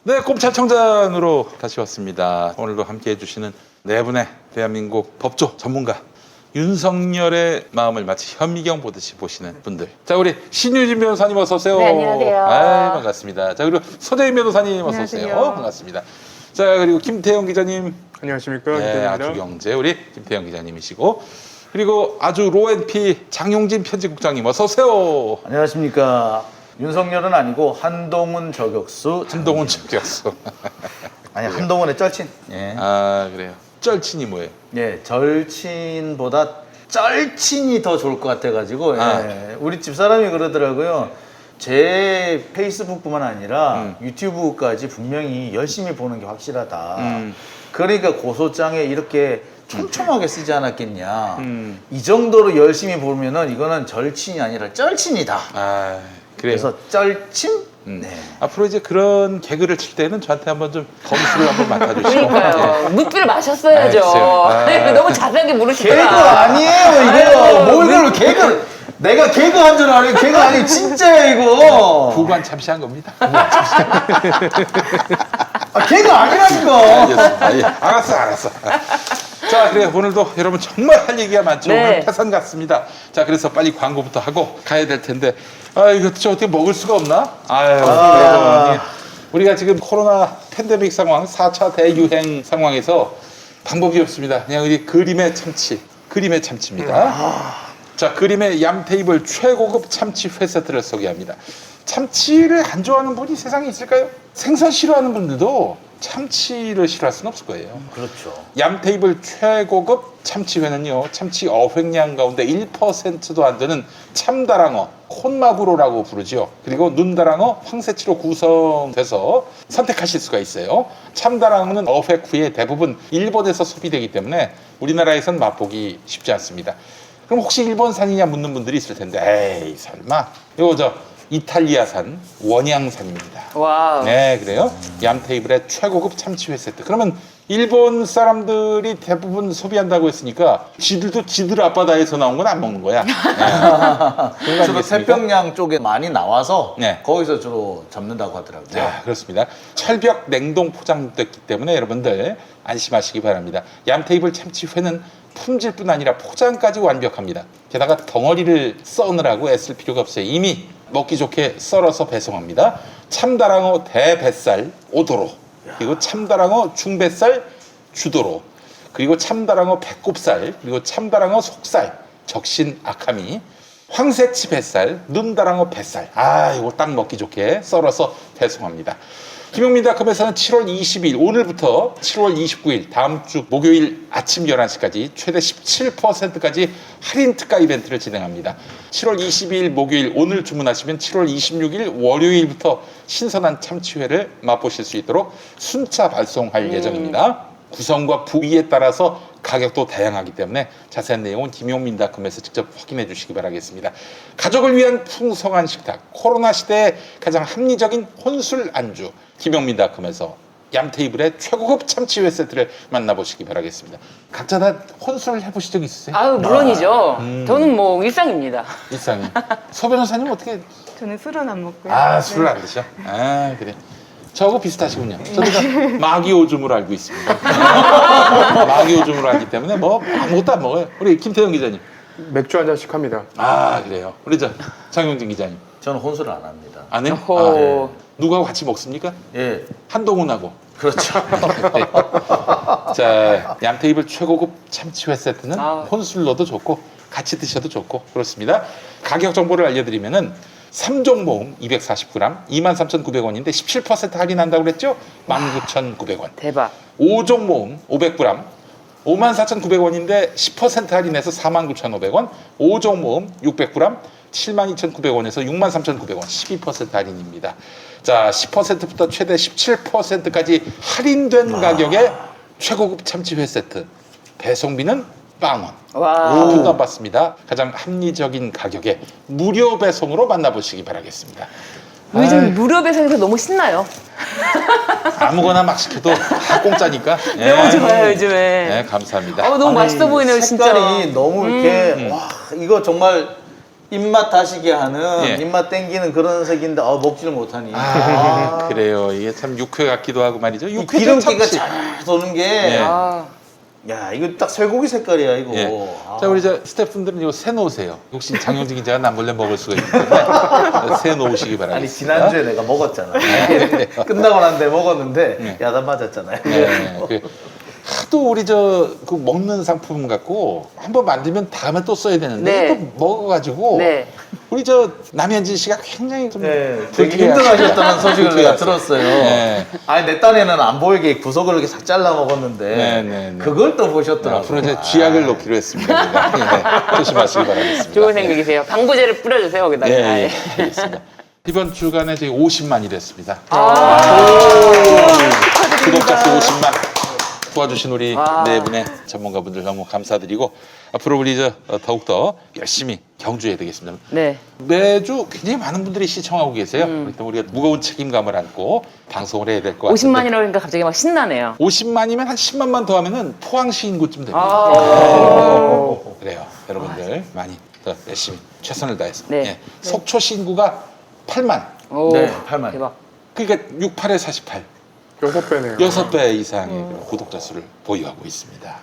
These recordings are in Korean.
네, 꼼찰청장으로 다시 왔습니다. 오늘도 함께 해주시는 네 분의 대한민국 법조 전문가, 윤석열의 마음을 마치 현미경 보듯이 보시는 분들. 자, 우리 신유진 변호사님 어서 오세요. 네, 안녕하세요. 반갑습니다. 자, 그리고 서재인 변호사님 어서 오세요. 안녕하세요. 반갑습니다. 자, 그리고 김태형 기자님. 안녕하십니까. 네, 김태형입니다. 아주경제 우리 김태형 기자님이시고, 그리고 아주 로앤피 장용진 편집국장님 어서 오세요. 안녕하십니까. 윤석열은 아니고 한동훈 저격수. 한동훈 저격수. 아니 한동훈의 쩔친. 예. 아, 그래요. 쩔친이 뭐예요? 예, 절친보다 쩔친이 더 좋을 것 같아가지고 예. 우리 집 사람이 그러더라고요. 제 페이스북뿐만 아니라 유튜브까지 분명히 열심히 보는 게 확실하다. 그러니까 고소장에 이렇게 촘촘하게 쓰지 않았겠냐. 이 정도로 열심히 보면은 이거는 절친이 아니라 쩔친이다. 아, 그래요. 그래서 쩔친? 네. 앞으로 이제 그런 개그를 칠 때는 저한테 한번 좀 검수를 한번 맡아주시고. 그러니까요. 묵비를 마셨어야죠. 알겠어요. 너무 자세하게 개그 모르시더라. 아니에요 이거. 뭘 그걸 개그. 내가 개그 한 줄 알아요. 개그 아니에요. 진짜야 이거. 부관 참시한 겁니다. 아, 개그 아니라니까. 알겠습니다. 예. 알았어. 자, 그래 오늘도 여러분 정말 할 얘기가 많죠. 네. 오늘 태산 같습니다. 자, 그래서 빨리 광고부터 하고 가야 될 텐데, 아, 이거 저 어떻게 먹을 수가 없나? 그래서 우리가 지금 코로나 팬데믹 상황, 4차 대유행 상황에서 방법이 없습니다. 그냥 우리 그림의 참치입니다. 자, 그림의 얌 테이블 최고급 참치 회 세트를 소개합니다. 참치를 안 좋아하는 분이 세상에 있을까요? 생선 싫어하는 분들도 참치를 싫어할 수는 없을 거예요. 그렇죠. 얌 테이블 최고급 참치회는요, 참치 어획량 가운데 1%도 안 되는 참다랑어, 콘마구로라고 부르죠. 그리고 눈다랑어, 황새치로 구성돼서 선택하실 수가 있어요. 참다랑어는 어획 후에 대부분 일본에서 소비되기 때문에 우리나라에선 맛보기 쉽지 않습니다. 그럼 혹시 일본산이냐 묻는 분들이 있을 텐데, 에이 설마 이거 저 이탈리아산 원양산입니다. 와우. 네, 그래요. 얌 테이블의 최고급 참치회 세트. 그러면 일본 사람들이 대부분 소비한다고 했으니까 지들도 지들 앞바다에서 나온 건 안 먹는 거야. 네. 그런 거 주로 아니겠습니까? 태평양 쪽에 많이 나와서 네. 거기서 주로 잡는다고 하더라고요. 자, 그렇습니다. 철벽 냉동 포장됐기 때문에 여러분들 안심하시기 바랍니다. 얌 테이블 참치회는 품질뿐 아니라 포장까지 완벽합니다. 게다가 덩어리를 써느라고 애쓸 필요가 없어요. 이미 먹기 좋게 썰어서 배송합니다. 참다랑어 대뱃살 오도로, 그리고 참다랑어 중뱃살 주도로, 그리고 참다랑어 배꼽살, 그리고 참다랑어 속살, 적신 아카미, 황새치 뱃살, 눈다랑어 뱃살. 아, 이거 딱 먹기 좋게 썰어서 배송합니다. 김용민닷컴에서는 7월 20일 오늘부터 7월 29일 다음 주 목요일 아침 11시까지 최대 17%까지 할인 특가 이벤트를 진행합니다. 7월 22일 목요일 오늘 주문하시면 7월 26일 월요일부터 신선한 참치회를 맛보실 수 있도록 순차 발송할 예정입니다. 구성과 부위에 따라서 가격도 다양하기 때문에 자세한 내용은 김용민닷컴에서 직접 확인해 주시기 바라겠습니다. 가족을 위한 풍성한 식탁, 코로나 시대에 가장 합리적인 혼술 안주, 김용민닷컴에서 얌테이블의 최고급 참치회 세트를 만나보시기 바라겠습니다. 각자 다 혼술 해보신 적 있으세요? 아유, 물론이죠. 저는 뭐 일상입니다. 일상에. 서 변호사님 어떻게? 저는 술은 안 먹고요. 아, 술을 안 드셔? 아, 그래. 저하고 비슷하시군요. 저도 다 마귀 오줌으로 알고 있습니다. 마귀 오줌으로 알기 때문에 뭐 아무것도 안 먹어요. 우리 김태형 기자님. 맥주 한 잔씩 합니다. 아, 그래요. 우리 저 장용진 기자님. 저는 혼술을 안 합니다. 안 해요? 어허. 누구하고 같이 먹습니까? 예, 한동훈하고. 그렇죠. 네. 자, 얌테이블 최고급 참치회 세트는 아. 혼술로도 좋고 같이 드셔도 좋고 그렇습니다. 가격 정보를 알려드리면은 3종 모음 240g 23,900원인데 17% 할인한다고 그랬죠? 19,900원. 대박. 5종 모음 500g 54,900원인데 10% 할인해서 49,500원. 5종 모음 600g 72,900원에서 63,900원 12% 할인입니다. 자, 10%부터 최대 17%까지 할인된 가격에 최고급 참치회 세트. 배송비는 빵원. 와. 돈도 안 받습니다. 가장 합리적인 가격에 무료 배송으로 만나보시기 바라겠습니다. 요즘 무료 배송에서 너무 신나요. 아무거나 막 시켜도 다 공짜니까. 너무 좋아요, 요즘에. 네, 감사합니다. 너무 맛있어 보이네요, 진짜. 색깔이 너무 이렇게 와 이거 정말 입맛 다시게 하는 예. 입맛 땡기는 그런 색인데 먹지를 못하니. 그래요. 이게 참 육회 같기도 하고 말이죠. 이 육회 기름기가 잘 도는 게. 예. 아, 야, 이거 딱 쇠고기 색깔이야, 이거. 예. 아. 자, 우리 저 스태프분들은 이거 새 놓으세요. 혹시 장영진 기자가 남몰래 먹을 수가 있기 때문에 새 놓으시기 바랍니다. 아니, 지난주에 내가 먹었잖아. 끝나고 난 뒤에 먹었는데, 야단 맞았잖아요. 네. 하도 우리 그 먹는 상품 갖고 한번 만들면 다음에 또 써야 되는데 네. 또 먹어가지고 네. 우리 남현진 씨가 굉장히 좀 네, 되게 불쾌해 힘들어하셨다는 소식을 내가 불쾌하죠. 들었어요. 네. 아니, 내 딴에는 안 보이게 구석을 이렇게 싹 잘라 먹었는데, 네, 네, 네. 그걸 또 보셨더라고요. 앞으로 이제 쥐약을 놓기로 했습니다. 네, 조심하시기 바라겠습니다. 좋은 생각이세요. 방부제를 뿌려주세요, 거기다가. 예, 아, 예, 알겠습니다. 이번 주간에 저희 50만이 됐습니다. 구독자 수 50만 도와주신 우리 네 분의 전문가분들 너무 감사드리고 앞으로 우리 더욱더 열심히 경주해야 되겠습니다. 네. 매주 굉장히 많은 분들이 시청하고 계세요. 그렇기 때문에 우리가 무거운 책임감을 안고 방송을 해야 될 것 같은데 50만이라고 그러니까 갑자기 막 신나네요. 50만이면 한 10만만 더 하면은 포항시 인구쯤 됩니다. 아. 그래요. 여러분들 많이 더 열심히 최선을 다해서 네. 예. 속초시 인구가 8만 오, 네, 8만. 대박. 그러니까 68에 48 6배네요. 6배 이상의 그런 구독자 수를 보유하고 있습니다.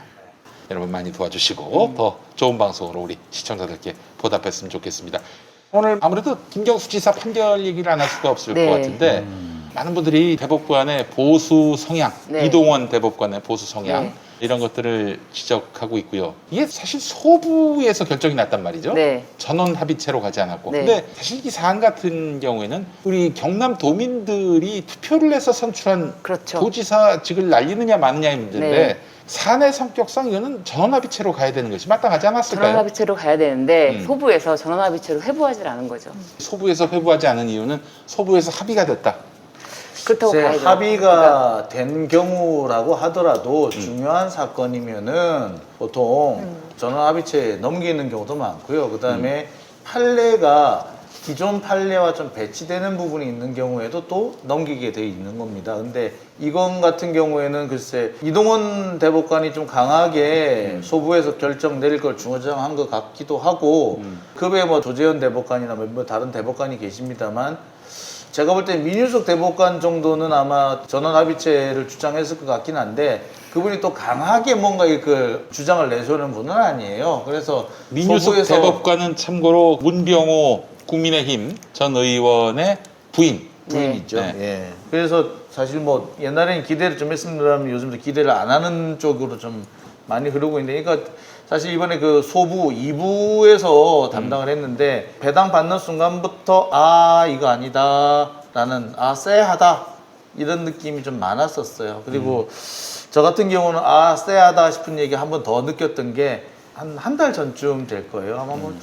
여러분 많이 도와주시고 더 좋은 방송으로 우리 시청자들께 보답했으면 좋겠습니다. 오늘 아무래도 김경수 지사 판결 얘기를 안 할 수가 없을 네. 것 같은데 많은 분들이 대법관의 보수 성향, 네. 이동원 대법관의 보수 성향 네. 이런 것들을 지적하고 있고요. 이게 사실 소부에서 결정이 났단 말이죠. 네. 전원 합의체로 가지 않았고. 네. 근데 사실 이 사안 같은 경우에는 우리 경남 도민들이 투표를 해서 선출한 그렇죠. 도지사직을 날리느냐 마느냐의 문제인데 네. 사안의 성격상 이거는 전원합의체로 가야 되는 것이 마땅하지 않았을까요? 전원합의체로 가야 되는데 소부에서 전원합의체로 회부하지 않은 거죠. 소부에서 회부하지 않은 이유는 소부에서 합의가 됐다. 그렇다고 글쎄, 봐야죠. 합의가 된 경우라고 하더라도 중요한 사건이면은 보통 전원합의체 넘기는 경우도 많고요. 그 다음에 판례가 기존 판례와 좀 배치되는 부분이 있는 경우에도 또 넘기게 돼 있는 겁니다. 근데 이건 같은 경우에는 글쎄 이동원 대법관이 좀 강하게 소부에서 결정 내릴 걸 중요정한 것 같기도 하고 그 외에 뭐 조재현 대법관이나 뭐 다른 대법관이 계십니다만 제가 볼 때 민유석 대법관 정도는 아마 전원합의체를 주장했을 것 같긴 한데 그분이 또 강하게 뭔가 이걸 주장을 내세우는 분은 아니에요. 그래서 민유숙 소부에서 대법관은 참고로 문병호 국민의힘 전 의원의 부인. 부인이죠. 네. 예. 그래서 사실 뭐 옛날에는 기대를 좀 했습니다만 요즘도 기대를 안 하는 쪽으로 좀 많이 흐르고 있는데, 그러니까 사실 이번에 그 소부 2부에서 담당을 했는데 배당 받는 순간부터 아 이거 아니다라는 아 쎄하다 이런 느낌이 좀 많았었어요. 그리고 저 같은 경우는 아 쎄하다 싶은 얘기 한 번 더 느꼈던 게 한 달 전쯤 될 거예요. 아마 뭐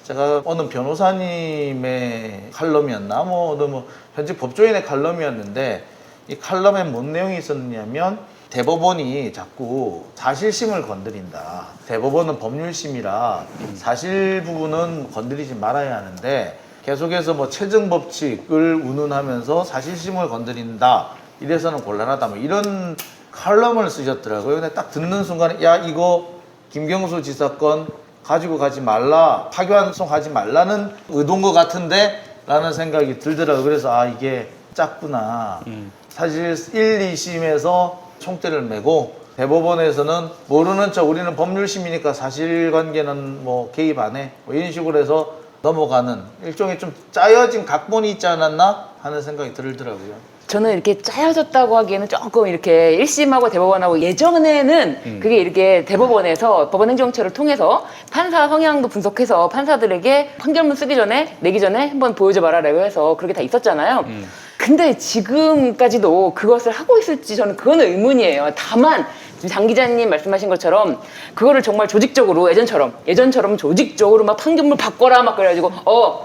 제가 어느 변호사님의 칼럼이었나 뭐 어느 뭐 현직 법조인의 칼럼이었는데 이 칼럼에 뭔 내용이 있었냐면 대법원이 자꾸 사실심을 건드린다. 대법원은 법률심이라 사실 부분은 건드리지 말아야 하는데 계속해서 뭐 최종 법칙을 운운하면서 사실심을 건드린다. 이래서는 곤란하다. 뭐 이런 칼럼을 쓰셨더라고요. 근데 딱 듣는 순간에 야 이거 김경수 지사건 가지고 가지 말라, 파기환송하지 말라는 의도인 것 같은데 라는 생각이 들더라고요. 그래서 아 이게 작구나. 사실 1, 2심에서 총대를 메고 대법원에서는 모르는 척 우리는 법률심이니까 사실관계는 뭐 개입 안 해. 뭐 이런 식으로 해서 넘어가는 일종의 좀 짜여진 각본이 있지 않았나 하는 생각이 들더라고요. 저는 이렇게 짜여졌다고 하기에는 조금 이렇게 1심하고 대법원하고 예전에는 그게 이렇게 대법원에서 법원행정처를 통해서 판사 성향도 분석해서 판사들에게 판결문 쓰기 전에 내기 전에 한번 보여줘봐라라고 해서 그렇게 다 있었잖아요. 근데 지금까지도 그것을 하고 있을지 저는 그건 의문이에요. 다만 지금 장 기자님 말씀하신 것처럼 그거를 정말 조직적으로 예전처럼 조직적으로 막 판결문 바꿔라 막 그래가지고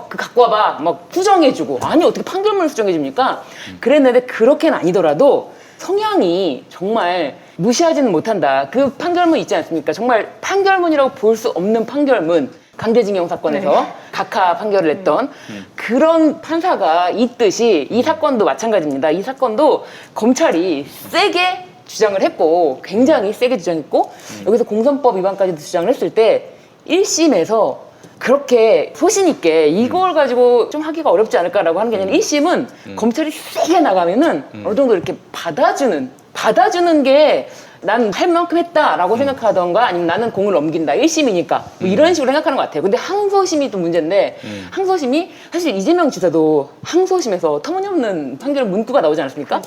그 갖고 와봐 막 수정해주고 아니 어떻게 판결문을 수정해줍니까? 그랬는데 그렇게는 아니더라도 성향이 정말 무시하지는 못한다. 그 판결문 있지 않습니까? 정말 판결문이라고 볼 수 없는 판결문. 강제징용 사건에서 각하 판결을 냈던 그런 판사가 있듯이 이 사건도 마찬가지입니다. 이 사건도 검찰이 세게 주장을 했고 굉장히 세게 주장했고 여기서 공선법 위반까지도 주장을 했을 때 1심에서 그렇게 소신 있게 이걸 가지고 좀 하기가 어렵지 않을까라고 하는 게 아니라 1심은 검찰이 세게 나가면은 어느 정도 이렇게 받아주는 게 난 할 만큼 했다라고 생각하던가 아니면 나는 공을 넘긴다 1심이니까 뭐 이런 식으로 생각하는 것 같아요. 근데 항소심이 또 문제인데 항소심이 사실 이재명 지사도 항소심에서 터무니없는 판결 문구가 나오지 않았습니까?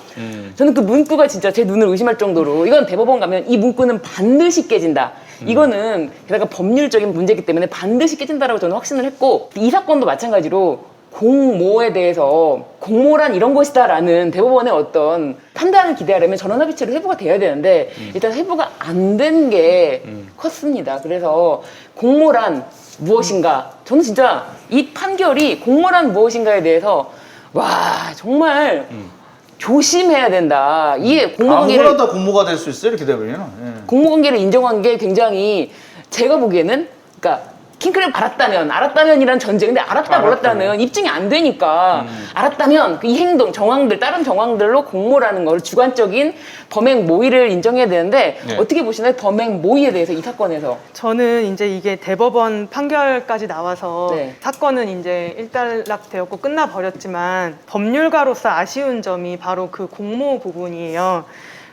저는 그 문구가 진짜 제 눈을 의심할 정도로 이건 대법원 가면 이 문구는 반드시 깨진다. 이거는 게다가 법률적인 문제이기 때문에 반드시 깨진다라고 저는 확신을 했고 이 사건도 마찬가지로 공모에 대해서 공모란 이런 것이다라는 대법원의 어떤 판단을 기대하려면 전원합의체로 회부가 돼야 되는데 일단 회부가 안 된 게 컸습니다. 그래서 공모란 무엇인가 저는 진짜 이 판결이 공모란 무엇인가에 대해서 와 정말 조심해야 된다. 이게 공모관계를 아무거나 다 공모가 될 수 있어요 이렇게 되면. 공모관계를 인정한 게 굉장히 제가 보기에는 그러니까 킹크랩 알았다면이란 전제인데 알았다 몰랐다는 입증이 안 되니까 알았다면 이 행동 정황들 다른 정황들로 공모라는 걸 주관적인 범행 모의를 인정해야 되는데 네. 어떻게 보시나요? 범행 모의에 대해서 이 사건에서 저는 이제 이게 대법원 판결까지 나와서 네. 사건은 이제 일단락되었고 끝나버렸지만 법률가로서 아쉬운 점이 바로 그 공모 부분이에요.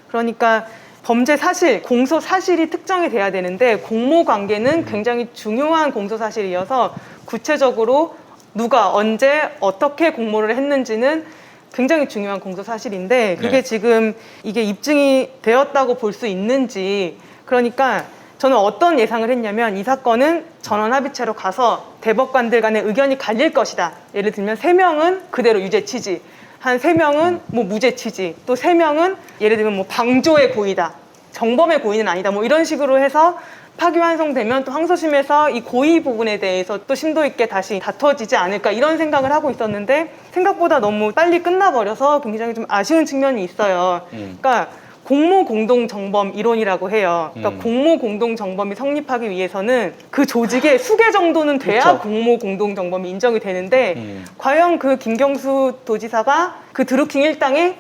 그러니까 범죄 사실, 공소 사실이 특정이 돼야 되는데 공모 관계는 굉장히 중요한 공소 사실이어서 구체적으로 누가 언제 어떻게 공모를 했는지는 굉장히 중요한 공소 사실인데 그게 네. 지금 이게 입증이 되었다고 볼 수 있는지 그러니까 저는 어떤 예상을 했냐면 이 사건은 전원 합의체로 가서 대법관들 간의 의견이 갈릴 것이다. 예를 들면 3명은 그대로 유죄 취지, 한 3명은 뭐 무죄 취지, 또 3명은 예를 들면 뭐 방조의 고의다, 정범의 고의는 아니다, 뭐 이런 식으로 해서 파기환송되면 또 항소심에서 이 고의 부분에 대해서 또 심도 있게 다시 다퉈지지 않을까 이런 생각을 하고 있었는데 생각보다 너무 빨리 끝나버려서 굉장히 좀 아쉬운 측면이 있어요. 그러니까 공모 공동 정범 이론이라고 해요. 그러니까 공모 공동 정범이 성립하기 위해서는 그 조직의 수개 정도는 돼야 그렇죠. 공모 공동 정범이 인정이 되는데 과연 그 김경수 도지사가 그 드루킹 일당의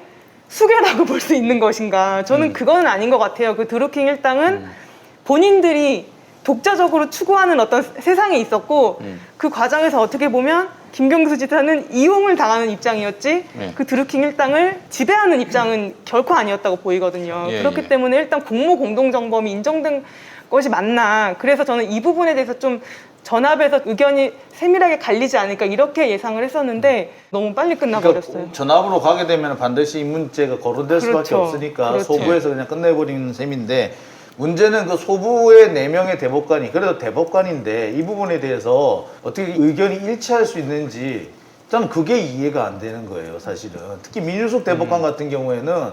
수개라고 볼 수 있는 것인가? 저는 그거는 아닌 것 같아요. 그 드루킹 일당은 본인들이 독자적으로 추구하는 어떤 세상에 있었고 그 과정에서 어떻게 보면 김경수 지사는 이용을 당하는 입장이었지 네. 그 드루킹 일당을 지배하는 입장은 결코 아니었다고 보이거든요. 예, 그렇기 예. 때문에 일단 공모 공동정범이 인정된 것이 맞나. 그래서 저는 이 부분에 대해서 좀 전압에서 의견이 세밀하게 갈리지 않을까 이렇게 예상을 했었는데 너무 빨리 끝나버렸어요. 그러니까 전압으로 가게 되면 반드시 이 문제가 거론될 수밖에 그렇죠. 없으니까 그렇죠. 소부에서 그냥 끝내버리는 셈인데 문제는 그 소부의 4명의 대법관이 그래도 대법관인데 이 부분에 대해서 어떻게 의견이 일치할 수 있는지 저는 그게 이해가 안 되는 거예요 사실은. 특히 민유숙 대법관 같은 경우에는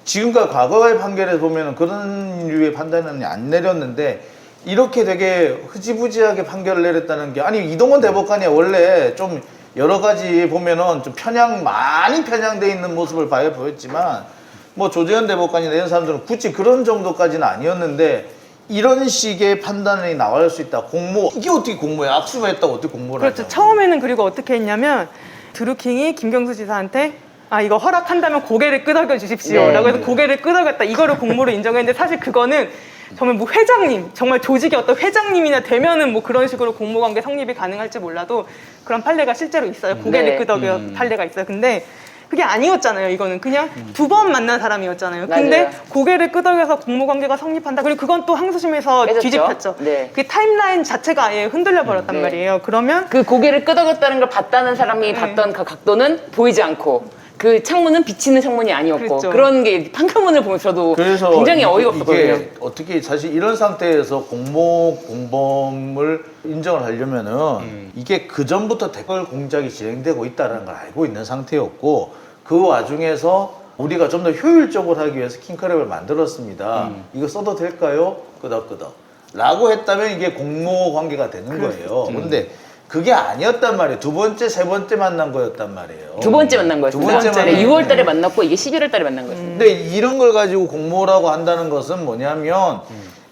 지금까지 과거의 판결에서 보면 그런 류의 판단은 안 내렸는데 이렇게 되게 흐지부지하게 판결을 내렸다는 게 아니 이동원 대법관이 원래 좀 여러 가지 보면은 좀 많이 편향돼 있는 모습을 보였지만 뭐 조재현 대법관이나 이런 사람들은 굳이 그런 정도까지는 아니었는데 이런 식의 판단이 나올 수 있다. 공모 이게 어떻게 공모야? 악수가 했다고 어떻게 공모를 그렇죠. 하냐고. 처음에는 그리고 어떻게 했냐면 드루킹이 김경수 지사한테 아 이거 허락한다면 고개를 끄덕여 주십시오 네. 라고 해서 고개를 끄덕였다 이거를 공모로 인정했는데 사실 그거는 정말 뭐 회장님 정말 조직의 어떤 회장님이나 되면은 뭐 그런 식으로 공모관계 성립이 가능할지 몰라도 그런 판례가 실제로 있어요. 고개를 네. 끄덕여 판례가 있어요. 근데 그게 아니었잖아요. 이거는 그냥 2번 만난 사람이었잖아요. 근데 맞아요. 고개를 끄덕여서 공모관계가 성립한다. 그리고 그건 또 항소심에서 깨졌죠. 뒤집혔죠. 네. 그 타임라인 자체가 아예 흔들려 버렸단 네. 말이에요. 그러면 그 고개를 끄덕였다는 걸 봤다는 사람이 봤던 그 각도는 보이지 않고 그 창문은 비치는 창문이 아니었고 그렇죠. 그런 게 판결문을 보면 저도 그래서 굉장히 어이가 없었거든요. 이게 어떻게 사실 이런 상태에서 공모 공범을 인정을 하려면은 이게 그 전부터 댓글 공작이 진행되고 있다는 걸 알고 있는 상태였고 그 와중에서 우리가 좀 더 효율적으로 하기 위해서 킹크랩을 만들었습니다. 이거 써도 될까요? 끄덕끄덕 라고 했다면 이게 공모 관계가 되는 거예요. 근데 그게 아니었단 말이에요. 2번째, 3번째 만난 거였단 말이에요. 두 번째 만난 거였어요. 두 번째 만난 6월 달에 거예요. 만났고 이게 11월 달에 만난 거였어요. 근데 이런 걸 가지고 공모라고 한다는 것은 뭐냐면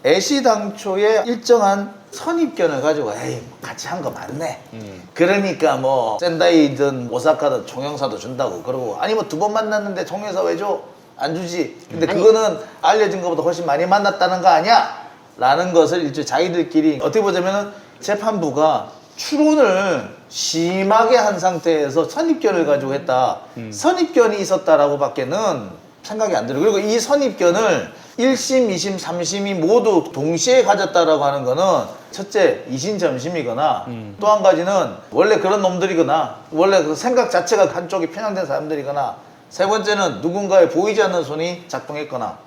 애시당초에 일정한 선입견을 가지고 에이 같이 한 거 맞네. 그러니까 뭐 센다이든 오사카든 총영사도 준다고 그러고 아니 뭐 2번 만났는데 총영사 왜 줘? 안 주지. 근데 아니. 그거는 알려진 것보다 훨씬 많이 만났다는 거 아니야? 라는 것을 일종의 자기들끼리 어떻게 보자면은 재판부가 추론을 심하게 한 상태에서 선입견을 가지고 했다. 선입견이 있었다라고 밖에는 생각이 안 들어요. 그리고 이 선입견을 1심, 2심, 3심이 모두 동시에 가졌다라고 하는 거는 첫째, 이신점심이거나 또 한 가지는 원래 그런 놈들이거나 원래 그 생각 자체가 한쪽이 편향된 사람들이거나 세 번째는 누군가의 보이지 않는 손이 작동했거나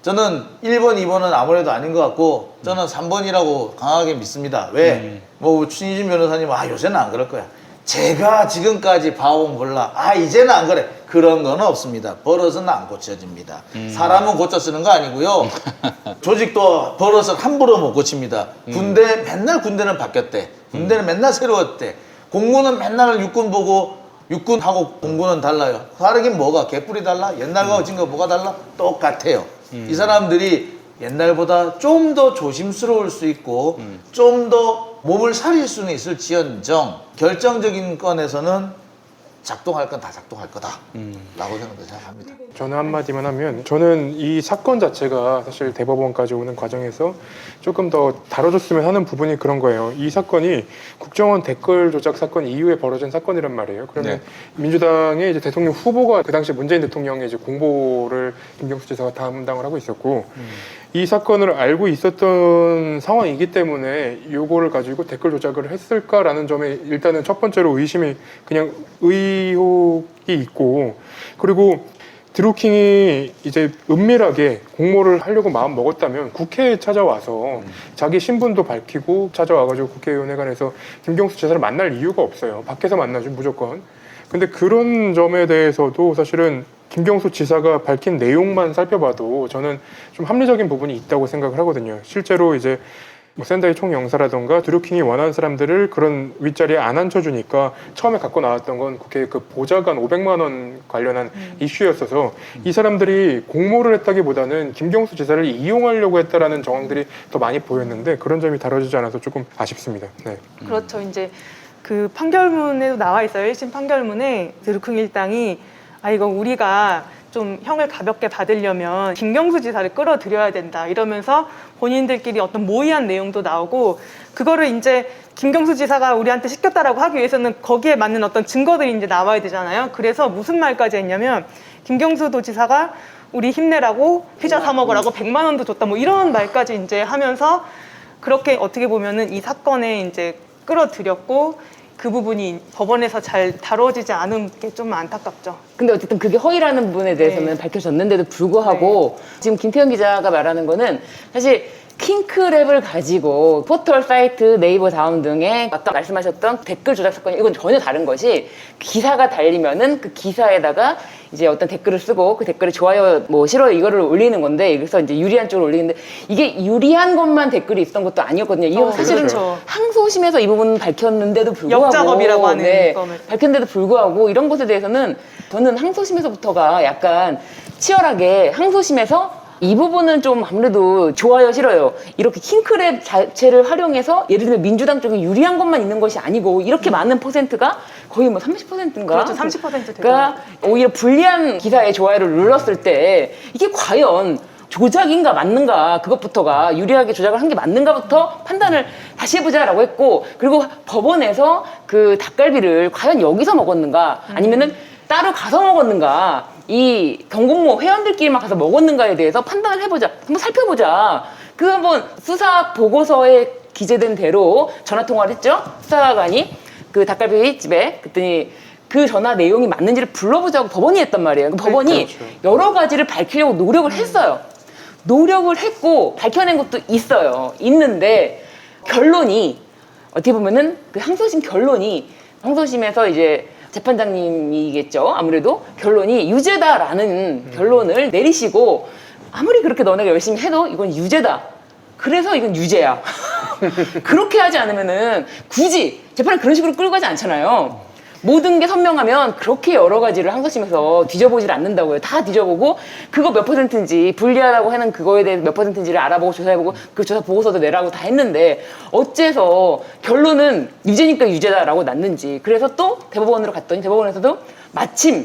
저는 1번, 2번은 아무래도 아닌 것 같고 저는 3번이라고 강하게 믿습니다. 왜? 뭐 추신진 변호사님 요새는 안 그럴 거야. 제가 지금까지 봐온 몰라. 이제는 안 그래. 그런 건 없습니다. 버릇은 안 고쳐집니다. 사람은 고쳐 쓰는 거 아니고요. 조직도 버릇을 함부로 못 고칩니다. 맨날 군대는 바뀌었대. 군대는 맨날 새로웠대. 공군은 맨날 육군 보고 육군하고 공군은 달라요. 다르긴 뭐가? 개뿔이 달라? 옛날과 지금과 뭐가 달라? 똑같아요. 이 사람들이 옛날보다 좀 더 조심스러울 수 있고 좀 더 몸을 사릴 수는 있을지언정 결정적인 건에서는 작동할 건 다 작동할 거다 라고 저는 생각합니다. 저는 한마디만 하면 저는 이 사건 자체가 사실 대법원까지 오는 과정에서 조금 더 다뤄줬으면 하는 부분이 그런 거예요. 이 사건이 국정원 댓글 조작 사건 이후에 벌어진 사건이란 말이에요. 그러면 네. 민주당의 이제 대통령 후보가 그 당시 문재인 대통령의 이제 공보를 김경수 지사가 담당을 하고 있었고 이 사건을 알고 있었던 상황이기 때문에 요거를 가지고 댓글 조작을 했을까라는 점에 일단은 첫 번째로 그냥 의혹이 있고 그리고 드루킹이 이제 은밀하게 공모를 하려고 마음 먹었다면 국회에 찾아와서 자기 신분도 밝히고 찾아와가지고 국회의원회관에서 김경수 지사를 만날 이유가 없어요. 밖에서 만나죠 무조건. 근데 그런 점에 대해서도 사실은 김경수 지사가 밝힌 내용만 살펴봐도 저는 좀 합리적인 부분이 있다고 생각을 하거든요. 실제로 이제 뭐 샌다이 총영사라던가 드루킹이 원하는 사람들을 그런 윗자리에 안 앉혀주니까 처음에 갖고 나왔던 건 국회 그 보좌관 500만 원 관련한 이슈였어서 이 사람들이 공모를 했다기보다는 김경수 지사를 이용하려고 했다라는 정황들이 더 많이 보였는데 그런 점이 다뤄지지 않아서 조금 아쉽습니다. 네. 그렇죠. 이제 그 판결문에도 나와 있어요. 1심 판결문에 드루킹 일당이 이거 우리가 좀 형을 가볍게 받으려면 김경수 지사를 끌어들여야 된다 이러면서 본인들끼리 어떤 모의한 내용도 나오고 그거를 이제 김경수 지사가 우리한테 시켰다라고 하기 위해서는 거기에 맞는 어떤 증거들이 이제 나와야 되잖아요. 그래서 무슨 말까지 했냐면 김경수 도지사가 우리 힘내라고 피자 사 먹으라고 100만 원도 줬다 뭐 이런 말까지 이제 하면서 그렇게 어떻게 보면은 이 사건에 이제 끌어들였고 그 부분이 법원에서 잘 다뤄지지 않은 게 좀 안타깝죠. 근데 어쨌든 그게 허위라는 부분에 대해서는 네. 밝혀졌는데도 불구하고 지금 김태현 기자가 말하는 거는 사실 킹크랩을 가지고 포털 사이트 네이버 다음 등에 아까 말씀하셨던 댓글 조작 사건이 이건 전혀 다른 것이 기사가 달리면은 그 기사에다가 이제 어떤 댓글을 쓰고 그 댓글에 좋아요 뭐 싫어요 이거를 올리는 건데 그래서 이제 유리한 쪽으로 올리는데 이게 유리한 것만 댓글이 있었던 것도 아니었거든요. 이건 사실은 그렇죠. 항소심에서 이 부분은 밝혔는데도 불구하고 역작업이라고 하는 네, 거는. 밝혔는데도 불구하고 이런 것에 대해서는 저는 항소심에서부터가 약간 치열하게 항소심에서 이 부분은 좀 아무래도 좋아요 싫어요 이렇게 킹크랩 자체를 활용해서 예를 들면 민주당 쪽에 유리한 것만 있는 것이 아니고 이렇게 많은 퍼센트가 거의 뭐 30%인가 그렇죠. 30% 되더라고요. 그러니까 오히려 불리한 기사에 좋아요를 눌렀을 때 이게 과연 조작인가 맞는가 그것부터가 유리하게 조작을 한 게 맞는가부터 판단을 다시 해보자라고 했고 그리고 법원에서 그 닭갈비를 과연 여기서 먹었는가 아니면은 따로 가서 먹었는가 이 경공모 회원들끼리만 가서 먹었는가에 대해서 판단을 해보자 한번 살펴보자 그 한번 수사 보고서에 기재된 대로 전화 통화를 했죠 수사관이 그 닭갈비 집에 그랬더니 그 전화 내용이 맞는지를 불러보자고 법원이 했단 말이에요 법원이 그렇죠. 여러 가지를 밝히려고 노력을 했어요 노력을 했고 밝혀낸 것도 있어요 있는데 결론이 어떻게 보면은 그 항소심 결론이 항소심에서 이제 재판장님이겠죠. 아무래도 결론이 유죄다라는 결론을 내리시고 아무리 그렇게 너네가 열심히 해도 이건 유죄다. 그래서 이건 유죄야. 그렇게 하지 않으면은 굳이 재판을 그런 식으로 끌고 가지 않잖아요. 모든 게 선명하면 그렇게 여러 가지를 항소심에서 뒤져보질 않는다고요. 다 뒤져보고 그거 몇 퍼센트인지 불리하다고 하는 그거에 대해 몇 퍼센트인지를 알아보고 조사해보고 그 조사 보고서도 내라고 다 했는데 어째서 결론은 유죄니까 유죄다라고 났는지 그래서 또 대법원으로 갔더니 대법원에서도 마침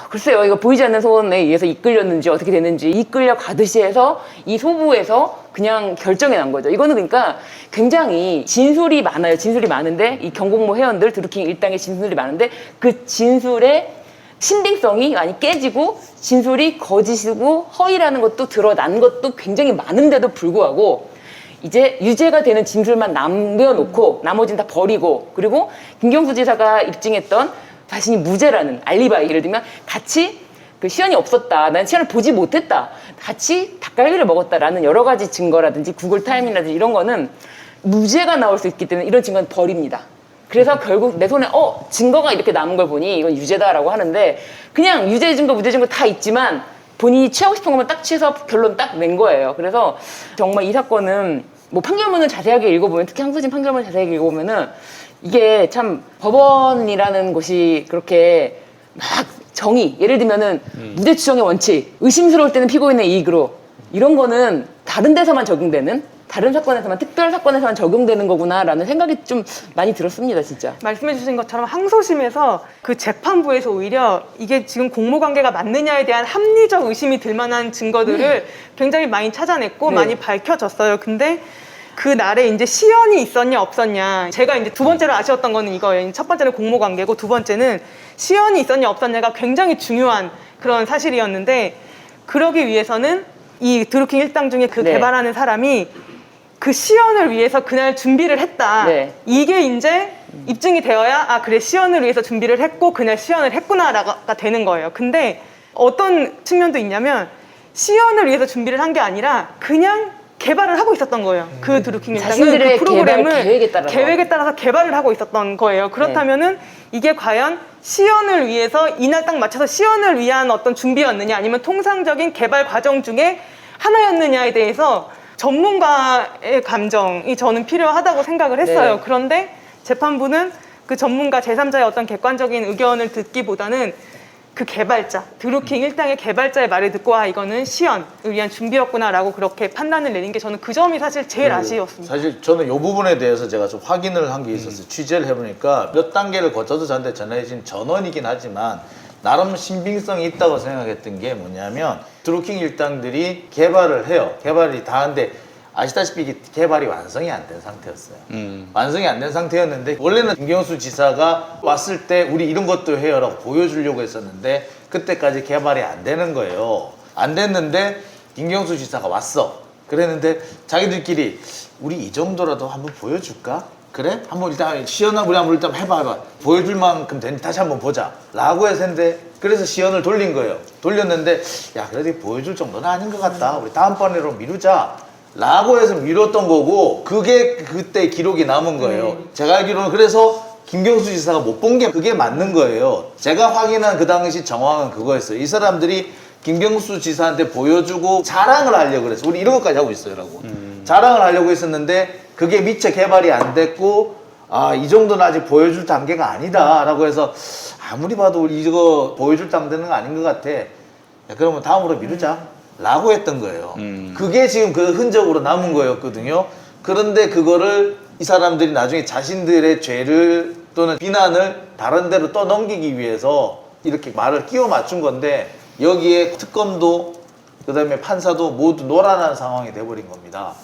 글쎄요, 이거 보이지 않는 소원에 의해서 이끌렸는지 어떻게 됐는지 이끌려 가듯이 해서 이 소부에서 그냥 결정이 난 거죠. 이거는 그러니까 굉장히 진술이 많아요. 진술이 많은데 이 경공모 회원들 드루킹 일당의 진술이 많은데 그 진술의 신빙성이 많이 깨지고 진술이 거짓이고 허위라는 것도 드러난 것도 굉장히 많은데도 불구하고 이제 유죄가 되는 진술만 남겨놓고 나머지는 다 버리고 그리고 김경수 지사가 입증했던 자신이 무죄라는 알리바이 예를 들면 같이 그 시연이 없었다. 난 시연을 보지 못했다. 같이 닭갈비를 먹었다라는 여러 가지 증거라든지 구글 타임이라든지 이런 거는 무죄가 나올 수 있기 때문에 이런 증거는 버립니다. 그래서 결국 내 손에 증거가 이렇게 남은 걸 보니 이건 유죄다라고 하는데 그냥 유죄 증거 무죄 증거 다 있지만 본인이 취하고 싶은 것만 딱 취해서 결론 딱 낸 거예요. 그래서 정말 이 사건은 뭐 판결문을 자세하게 읽어보면 특히 항소심 판결문을 자세하게 읽어보면은 이게 참 법원이라는 곳이 그렇게 막 정의 예를 들면은 무죄 추정의 원칙 의심스러울 때는 피고인의 이익으로 이런 거는 다른 데서만 적용되는 다른 사건에서만 특별 사건에서만 적용되는 거구나라는 생각이 좀 많이 들었습니다 진짜. 말씀해 주신 것처럼 항소심에서 그 재판부에서 오히려 이게 지금 공모관계가 맞느냐에 대한 합리적 의심이 들 만한 증거들을 굉장히 많이 찾아냈고 네. 많이 밝혀졌어요. 근데 그 날에 이제 시연이 있었냐 없었냐 제가 이제 두 번째로 아쉬웠던 거는 이거예요. 첫 번째는 공모관계고 두 번째는 시연이 있었냐 없었냐가 굉장히 중요한 그런 사실이었는데 그러기 위해서는 이 드루킹 일당 중에 그 네. 개발하는 사람이 그 시연을 위해서 그날 준비를 했다. 네. 이게 이제 입증이 되어야 아 그래 시연을 위해서 준비를 했고 그날 시연을 했구나가 되는 거예요. 근데 어떤 측면도 있냐면 시연을 위해서 준비를 한 게 아니라 그냥 개발을 하고 있었던 거예요. 그 드루킹 일당은 자신들의 그 프로그램을 개발 계획에 따라서. 개발을 하고 있었던 거예요. 그렇다면은 이게 과연 시연을 위해서 이날 딱 맞춰서 시연을 위한 어떤 준비였느냐 아니면 통상적인 개발 과정 중에 하나였느냐에 대해서 전문가의 감정이 저는 필요하다고 생각을 했어요. 네. 그런데 재판부는 그 전문가 제3자의 어떤 객관적인 의견을 듣기보다는 그 개발자, 드루킹 일당의 개발자의 말을 듣고 아 이거는 시연을 위한 준비였구나라고 그렇게 판단을 내린 게 저는 그 점이 사실 제일 아쉬웠습니다. 사실 저는 이 부분에 대해서 제가 좀 확인을 한 게 있었어요. 취재를 해보니까 몇 단계를 거쳐서 저한테 전해진 전원이긴 하지만 나름 신빙성이 있다고 생각했던 게 뭐냐면 드루킹 일당들이 개발을 해요. 개발이 다 하는데 아시다시피 이게 개발이 완성이 안 된 상태였어요. 완성이 안 된 상태였는데 원래는 김경수 지사가 왔을 때 우리 이런 것도 해요라고 보여주려고 했었는데 그때까지 개발이 안 되는 거예요. 안 됐는데 김경수 지사가 왔어. 그랬는데 자기들끼리 우리 이 정도라도 한번 보여줄까? 그래? 한번 일단 시연을 우리 한번 일단 해봐. 보여줄 만큼 되니 다시 한번 보자. 라고 해서 했는데 그래서 시연을 돌린 거예요. 돌렸는데 야 그래도 보여줄 정도는 아닌 것 같다. 우리 다음번에로 미루자. 라고 해서 미뤘던 거고 그게 그때 기록이 남은 거예요. 제가 알기로는 그래서 김경수 지사가 못 본 게 그게 맞는 거예요. 제가 확인한 그 당시 정황은 그거였어요. 이 사람들이 김경수 지사한테 보여주고 자랑을 하려고 그랬어. 우리 이런 것까지 하고 있어요. 라고. 자랑을 하려고 했었는데 그게 미처 개발이 안 됐고 아, 이 정도는 아직 보여줄 단계가 아니다. 라고 해서 아무리 봐도 우리 이거 보여줄 단계는 아닌 것 같아. 야, 그러면 다음으로 미루자. 라고 했던 거예요. 그게 지금 그 흔적으로 남은 거였거든요. 그런데 그거를 이 사람들이 나중에 자신들의 죄를 또는 비난을 다른 데로 또 넘기기 위해서 이렇게 말을 끼워 맞춘 건데 여기에 특검도 그다음에 판사도 모두 노란한 상황이 돼버린 겁니다.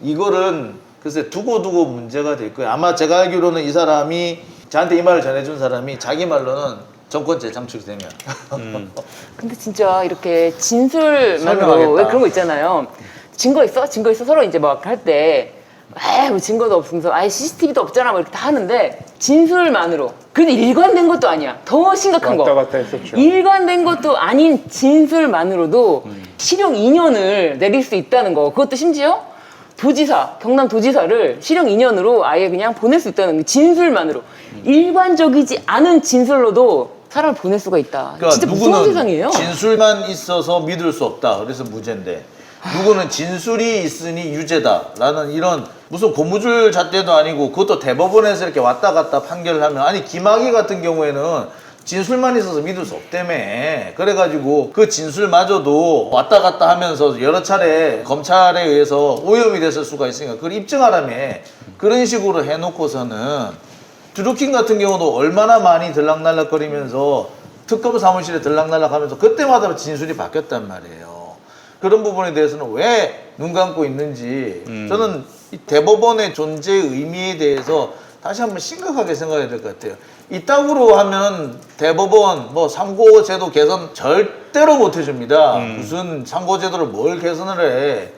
이거는 글쎄 두고두고 문제가 될 거예요. 아마 제가 알기로는 이 사람이 저한테 이 말을 전해준 사람이 자기 말로는 정권 재창출이 되면 근데 진짜 이렇게 진술만으로 설명하겠다. 왜 그런 거 있잖아요. 증거 있어? 증거 있어? 서로 이제 막 할 때 뭐 증거도 없으면서 아예 CCTV도 없잖아 뭐 이렇게 다 하는데 진술만으로 그래도 일관된 것도 아니야. 더 심각한 왔다 거. 갔다 했었죠. 일관된 것도 아닌 진술만으로도 실형 2년을 내릴 수 있다는 거. 그것도 심지어 도지사, 경남 도지사를 실형 2년으로 아예 그냥 보낼 수 있다는 거. 진술만으로. 일관적이지 않은 진술로도 사람을 보낼 수가 있다. 그러니까 진짜 무서운 세상이에요. 진술만 있어서 믿을 수 없다. 그래서 무죄인데 누구는 진술이 있으니 유죄다라는 이런 무슨 고무줄 잣대도 아니고 그것도 대법원에서 이렇게 왔다 갔다 판결을 하면 아니 김학의 같은 경우에는 진술만 있어서 믿을 수 없다며. 그래가지고 그 진술마저도 왔다 갔다 하면서 여러 차례 검찰에 의해서 오염이 됐을 수가 있으니까 그걸 입증하라며. 그런 식으로 해놓고서는 드루킹 같은 경우도 얼마나 많이 들락날락거리면서 특검 사무실에 들락날락하면서 그때마다 진술이 바뀌었단 말이에요. 그런 부분에 대해서는 왜 눈 감고 있는지 저는 이 대법원의 존재 의미에 대해서 다시 한번 심각하게 생각해야 될 것 같아요. 이따구로 하면 대법원 뭐 상고제도 개선 절대로 못 해줍니다. 무슨 상고제도를 뭘 개선을 해.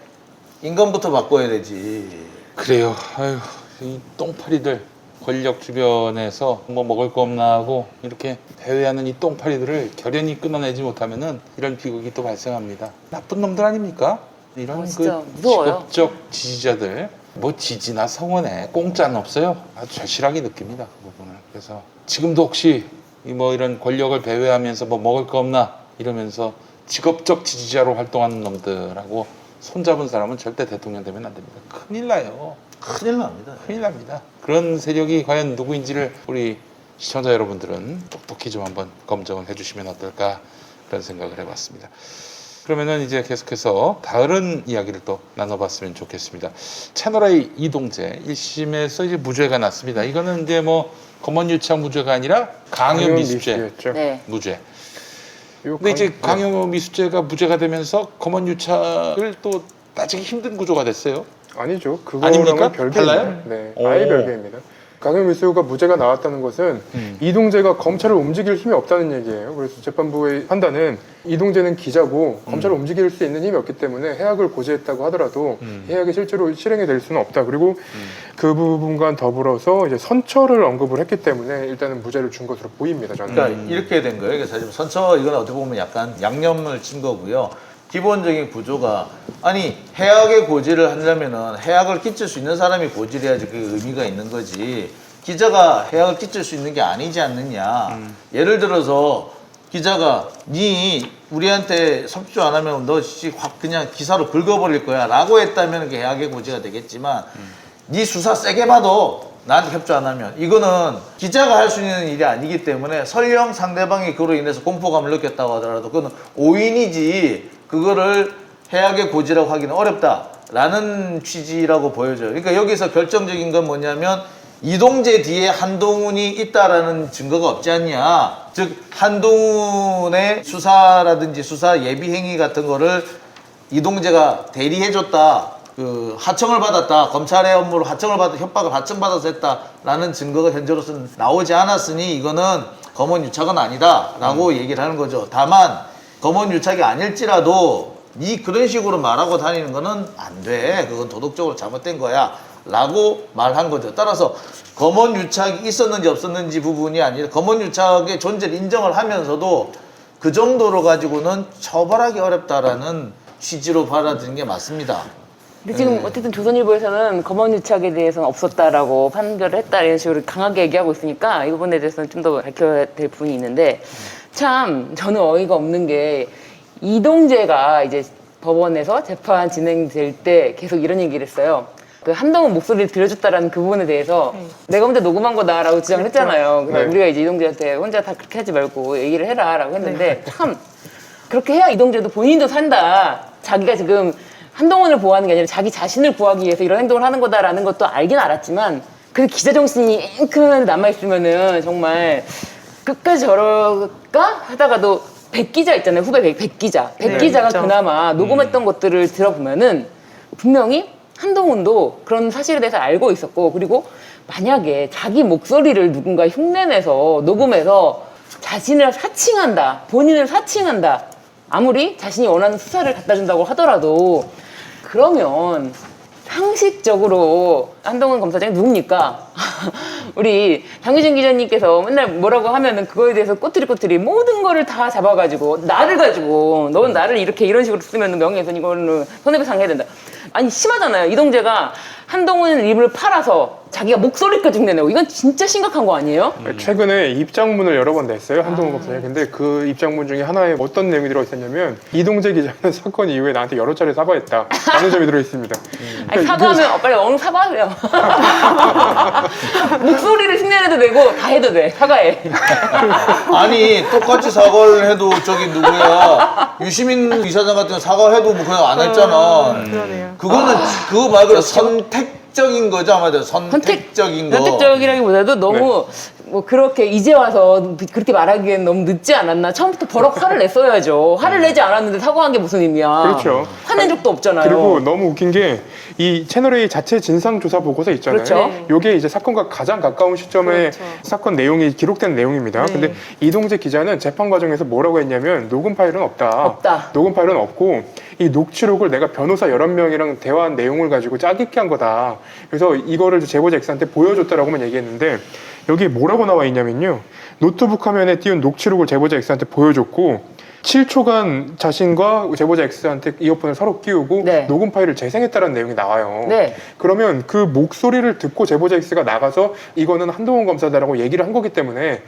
인간부터 바꿔야 되지. 그래요. 아유, 이 똥파리들 권력 주변에서 뭐 먹을 거 없나 하고 이렇게 대회하는 이 똥파리들을 결연히 끊어내지 못하면은 이런 비극이 또 발생합니다. 나쁜 놈들 아닙니까? 이런 진짜 그 무서워요. 직업적 지지자들 뭐 지지나 성원에 공짜는 없어요. 아주 절실하게 느낍니다, 그 부분을. 그래서 지금도 혹시 뭐 이런 권력을 배회하면서 뭐 먹을 거 없나 이러면서 직업적 지지자로 활동하는 놈들하고 손잡은 사람은 절대 대통령 되면 안 됩니다. 큰일 나요. 큰일 납니다. 큰일 납니다. 그런 세력이 과연 누구인지를 우리 시청자 여러분들은 똑똑히 좀 한번 검증을 해주시면 어떨까 그런 생각을 해봤습니다. 그러면은 이제 계속해서 다른 이야기를 또 나눠봤으면 좋겠습니다. 채널A 이동재 1심에서 이제 무죄가 났습니다. 이거는 이제 뭐 검언유착 무죄가 아니라 강요 미수죄 미수였죠. 네. 무죄. 요 근데 이제 강- 강요 미수죄가 무죄가 되면서 검언유착을 또 따지기 힘든 구조가 됐어요. 아니죠. 아닙니까? 그거랑은 별개입니다. 달라요? 네, 오. 아예 별개입니다. 강요미수가 무죄가 나왔다는 것은 이동재가 검찰을 움직일 힘이 없다는 얘기예요. 그래서 재판부의 판단은 이동재는 기자고 검찰을 움직일 수 있는 힘이 없기 때문에 해악을 고지했다고 하더라도 해악이 실제로 실행이 될 수는 없다. 그리고 그 부분과 더불어서 이제 선처를 언급을 했기 때문에 일단은 무죄를 준 것으로 보입니다. 저는. 그러니까 이렇게 된 거예요. 그래서 사실 선처 이건 어떻게 보면 약간 양념을 친 거고요. 기본적인 구조가 아니 해악의 고지를 하려면은 해악을 끼칠 수 있는 사람이 고지를 해야지 그게 의미가 있는 거지. 기자가 해악을 끼칠 수 있는 게 아니지 않느냐. 예를 들어서 기자가 니 우리한테 협조 안 하면 너 확 그냥 기사로 긁어버릴 거야 라고 했다면 그게 해악의 고지가 되겠지만 니 수사 세게 봐도 나한테 협조 안 하면 이거는 기자가 할 수 있는 일이 아니기 때문에 설령 상대방이 그로 인해서 공포감을 느꼈다고 하더라도 그거는 오인이지 그거를 해악의 고지라고 하기는 어렵다라는 취지라고 보여져요. 그러니까 여기서 결정적인 건 뭐냐면 이동재 뒤에 한동훈이 있다라는 증거가 없지 않냐. 즉 한동훈의 수사라든지 수사 예비 행위 같은 거를 이동재가 대리해줬다. 그 하청을 받았다. 검찰의 업무로 하청을 받아 협박을 하청받아서 했다라는 증거가 현재로서는 나오지 않았으니 이거는 검언유착은 아니다라고 얘기를 하는 거죠. 다만 검언유착이 아닐지라도 니 그런 식으로 말하고 다니는 거는 안 돼. 그건 도덕적으로 잘못된 거야. 라고 말한 거죠. 따라서 검언유착이 있었는지 없었는지 부분이 아니라 검언유착의 존재를 인정을 하면서도 그 정도로 가지고는 처벌하기 어렵다라는 취지로 받아들인 게 맞습니다. 근데 지금 어쨌든 조선일보에서는 검언유착에 대해서는 없었다라고 판결을 했다 이런 식으로 강하게 얘기하고 있으니까 이 부분에 대해서는 좀 더 밝혀야 될 부분이 있는데 참 저는 어이가 없는 게 이동재가 이제 법원에서 재판 진행될 때 계속 이런 얘기를 했어요. 그 한동훈 목소리를 들려줬다라는 그 부분에 대해서 내가 혼자 녹음한 거다라고 주장을 했잖아요. 그래서 네. 우리가 이제 이동재한테 혼자 다 그렇게 하지 말고 얘기를 해라라고 했는데 참 그렇게 해야 이동재도 본인도 산다. 자기가 지금 한동훈을 보호하는 게 아니라 자기 자신을 보호하기 위해서 이런 행동을 하는 거다라는 것도 알긴 알았지만 그 기자 정신이 앵큼하게 남아있으면은 정말 끝까지 저럴까 하다가도 백 기자 있잖아요. 후배 백 기자. 백 네, 기자가 있죠. 그나마 녹음했던 것들을 들어보면은 분명히 한동훈도 그런 사실에 대해서 알고 있었고 그리고 만약에 자기 목소리를 누군가 흉내내서 녹음해서 자신을 사칭한다. 본인을 사칭한다. 아무리 자신이 원하는 수사를 갖다 준다고 하더라도 그러면 상식적으로 한동훈 검사장이 누굽니까? 우리 장유진 기자님께서 맨날 뭐라고 하면은 그거에 대해서 꼬투리 모든 거를 다 잡아가지고 나를 가지고 넌 나를 이렇게 이런 식으로 쓰면 명예훼손 이거는 손해배상 해야 된다. 아니 심하잖아요. 이동재가 한동훈 입을 팔아서 자기가 목소리까지 흉내내고 이건 진짜 심각한 거 아니에요? 최근에 입장문을 여러 번 냈어요. 한동훈 검사님. 근데 그 입장문 중에 하나에 어떤 내용이 들어있었냐면 이동재 기자는 사건 이후에 나한테 여러 차례 사과했다. 라는 점이 들어있습니다. 아니 사과하면 빨리 어느 사과하세요. 목소리를 흉내내도 되고 다 해도 돼. 사과해. 아니 똑같이 사과를 해도 저기 누구야 유시민 이사장 같은 거 사과해도 뭐 그냥 안 했잖아. 그러네요. 그거는 그거 말 그대로 선택적인 거죠 아마도 선택적인 거. 선택적이라기보다도 너무 뭐 그렇게 이제 와서 그렇게 말하기엔 너무 늦지 않았나? 처음부터 버럭 화를 냈어야죠. 화를 내지 않았는데 사과한 게 무슨 의미야? 그렇죠. 화낸 적도 없잖아요. 그리고 너무 웃긴 게 이 채널A 자체 진상조사 보고서 있잖아요. 그렇죠. 요게 이제 사건과 가장 가까운 시점에 그렇죠. 사건 내용이 기록된 내용입니다. 네. 근데 이동재 기자는 재판 과정에서 뭐라고 했냐면 녹음 파일은 없다. 녹음 파일은 없고 이 녹취록을 내가 변호사 11명이랑 대화한 내용을 가지고 짜깁기 한 거다. 그래서 이거를 제보자 X한테 보여줬다라고만 얘기했는데 여기 뭐라고 나와 있냐면요. 노트북 화면에 띄운 녹취록을 제보자 X한테 보여줬고 7초간 자신과 제보자 X한테 이어폰을 서로 끼우고 네. 녹음 파일을 재생했다는 내용이 나와요. 네. 그러면 그 목소리를 듣고 제보자 X가 나가서 이거는 한동훈 검사다라고 얘기를 한 거기 때문에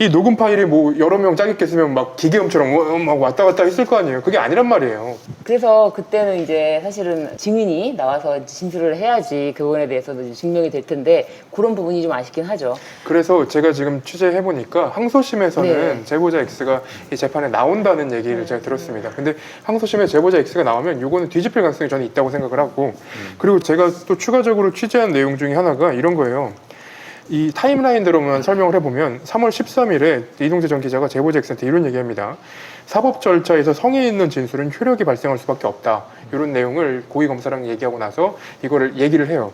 이 녹음 파일이 뭐 여러 명 짜깁기 쓰면 막 기계음처럼 막 왔다 갔다 했을 거 아니에요. 그게 아니란 말이에요. 그래서 그때는 이제 사실은 증인이 나와서 진술을 해야지 그 부분에 대해서도 이제 증명이 될 텐데 그런 부분이 좀 아쉽긴 하죠. 그래서 제가 지금 취재해보니까 항소심에서는 네. 제보자 X가 이 재판에 나온다는 얘기를 제가 들었습니다. 근데 항소심에 제보자 X가 나오면 이거는 뒤집힐 가능성이 저는 있다고 생각을 하고 그리고 제가 또 추가적으로 취재한 내용 중에 하나가 이런 거예요. 이 타임라인대로만 설명을 해보면 3월 13일에 이동재 전 기자가 제보자 X한테 이런 얘기합니다. 사법 절차에서 성의 있는 진술은 효력이 발생할 수밖에 없다. 이런 내용을 고위검사랑 얘기하고 나서 이거를 얘기를 해요.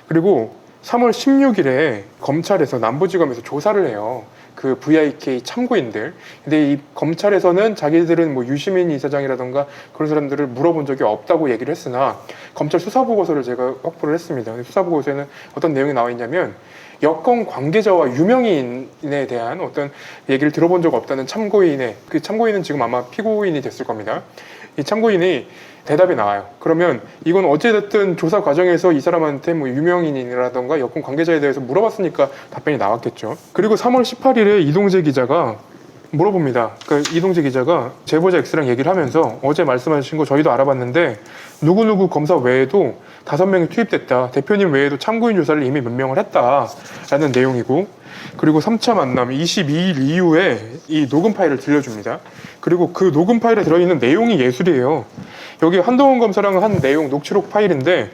그리고 3월 16일에 검찰에서 남부지검에서 조사를 해요. 그 VIK 참고인들. 근데 이 검찰에서는 자기들은 뭐 유시민 이사장이라던가 그런 사람들을 물어본 적이 없다고 얘기를 했으나 검찰 수사보고서를 제가 확보를 했습니다. 근데 수사보고서에는 어떤 내용이 나와 있냐면 여권 관계자와 유명인에 대한 어떤 얘기를 들어본 적 없다는 참고인의 그 참고인은 지금 아마 피고인이 됐을 겁니다. 이 참고인이 대답이 나와요. 그러면 이건 어찌됐든 조사 과정에서 이 사람한테 뭐 유명인이라던가 여권 관계자에 대해서 물어봤으니까 답변이 나왔겠죠. 그리고 3월 18일에 이동재 기자가 물어봅니다. 그러니까 이동재 기자가 제보자 X랑 얘기를 하면서 어제 말씀하신 거 저희도 알아봤는데 누구누구 검사 외에도 5명이 투입됐다. 대표님 외에도 참고인 조사를 이미 몇 명을 했다라는 내용이고 그리고 3차 만남 22일 이후에 이 녹음 파일을 들려줍니다. 그리고 그 녹음 파일에 들어있는 내용이 예술이에요. 여기 한동훈 검사랑 한 내용 녹취록 파일인데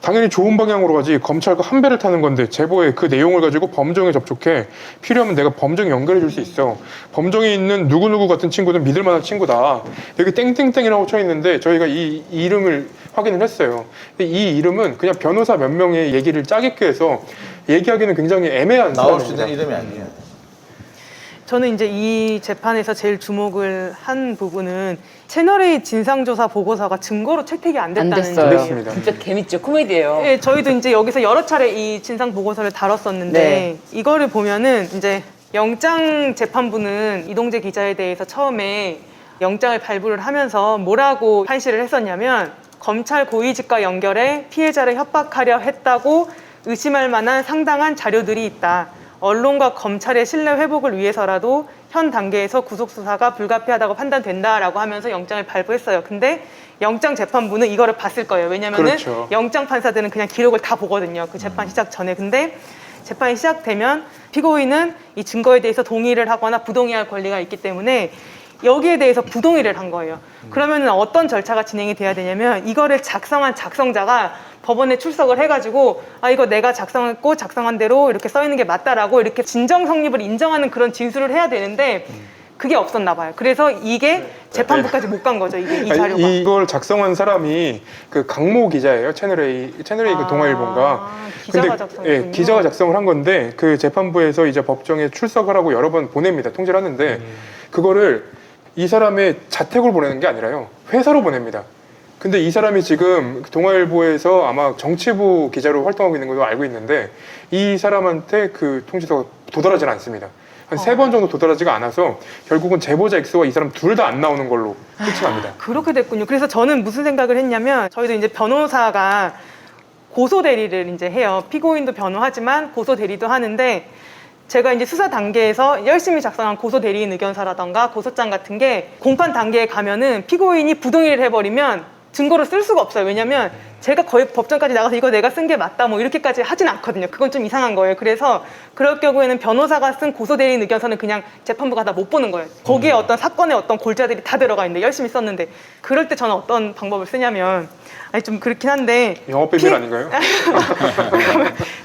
당연히 좋은 방향으로 가지 검찰과 한 배를 타는 건데 제보의 그 내용을 가지고 범정에 접촉해 필요하면 내가 범정에 연결해 줄 수 있어. 범정에 있는 누구누구 같은 친구는 믿을 만한 친구다. 여기 땡땡땡이라고 쳐 있는데 저희가 이 이름을 확인을 했어요. 근데 이 이름은 그냥 변호사 몇 명의 얘기를 짜깁기 해서 얘기하기는 굉장히 애매한 나올 수 사람입니다. 있는 이름이 아니에요. 저는 이제 이 재판에서 제일 주목을 한 부분은 채널A 진상조사 보고서가 증거로 채택이 안 안 됐다는 됐어요. 점이에요. 됐습니다. 진짜 재밌죠. 코미디예요. 예, 저희도 이제 여기서 여러 차례 이 진상 보고서를 다뤘었는데 네. 이거를 보면은 이제 영장 재판부는 이동재 기자에 대해서 처음에 영장을 발부를 하면서 뭐라고 판시를 했었냐면 검찰 고위직과 연결해 피해자를 협박하려 했다고 의심할 만한 상당한 자료들이 있다. 언론과 검찰의 신뢰 회복을 위해서라도 현 단계에서 구속 수사가 불가피하다고 판단된다라고 하면서 영장을 발부했어요. 근데 영장 재판부는 이거를 봤을 거예요. 왜냐면은 그렇죠. 영장 판사들은 그냥 기록을 다 보거든요. 그 재판 시작 전에. 근데 재판이 시작되면 피고인은 이 증거에 대해서 동의를 하거나 부동의할 권리가 있기 때문에 여기에 대해서 부동의를 한 거예요. 그러면은 어떤 절차가 진행이 돼야 되냐면 이거를 작성한 작성자가 법원에 출석을 해가지고 아 이거 내가 작성했고 작성한 대로 이렇게 써 있는 게 맞다라고 이렇게 진정 성립을 인정하는 그런 진술을 해야 되는데 그게 없었나 봐요. 그래서 이게 재판부까지 못 간 거죠. 이게 이 자료가. 이걸 작성한 사람이 그 강모 기자예요. 채널A 그 동아일보인가. 기자가 작성했군요. 예, 기자가 작성을 한 건데 그 재판부에서 이제 법정에 출석을 하고 여러 번 보냅니다. 통지를 하는데 그거를 이 사람의 자택으로 보내는 게 아니라요. 회사로 보냅니다. 근데 이 사람이 지금 동아일보에서 아마 정치부 기자로 활동하고 있는 걸로 알고 있는데 이 사람한테 그 통지서가 도달하지는 않습니다. 한 3번 정도 도달하지가 않아서 결국은 제보자 X와 이 사람 둘 다 안 나오는 걸로 끝이 납니다. 그렇게 됐군요. 그래서 저는 무슨 생각을 했냐면 저희도 이제 변호사가 고소 대리를 이제 해요. 피고인도 변호하지만 고소 대리도 하는데 제가 이제 수사 단계에서 열심히 작성한 고소 대리인 의견서라던가 고소장 같은 게 공판 단계에 가면은 피고인이 부동의를 해버리면 증거를 쓸 수가 없어요. 왜냐면 제가 거의 법정까지 나가서 이거 내가 쓴 게 맞다 뭐 이렇게까지 하진 않거든요. 그건 좀 이상한 거예요. 그래서 그럴 경우에는 변호사가 쓴 고소대리인 의견서는 그냥 재판부가 다 못 보는 거예요. 거기에 어떤 사건의 어떤 골자들이 다 들어가 있는데 열심히 썼는데 그럴 때 저는 어떤 방법을 쓰냐면 아니 좀 그렇긴 한데 영업 비밀 아닌가요?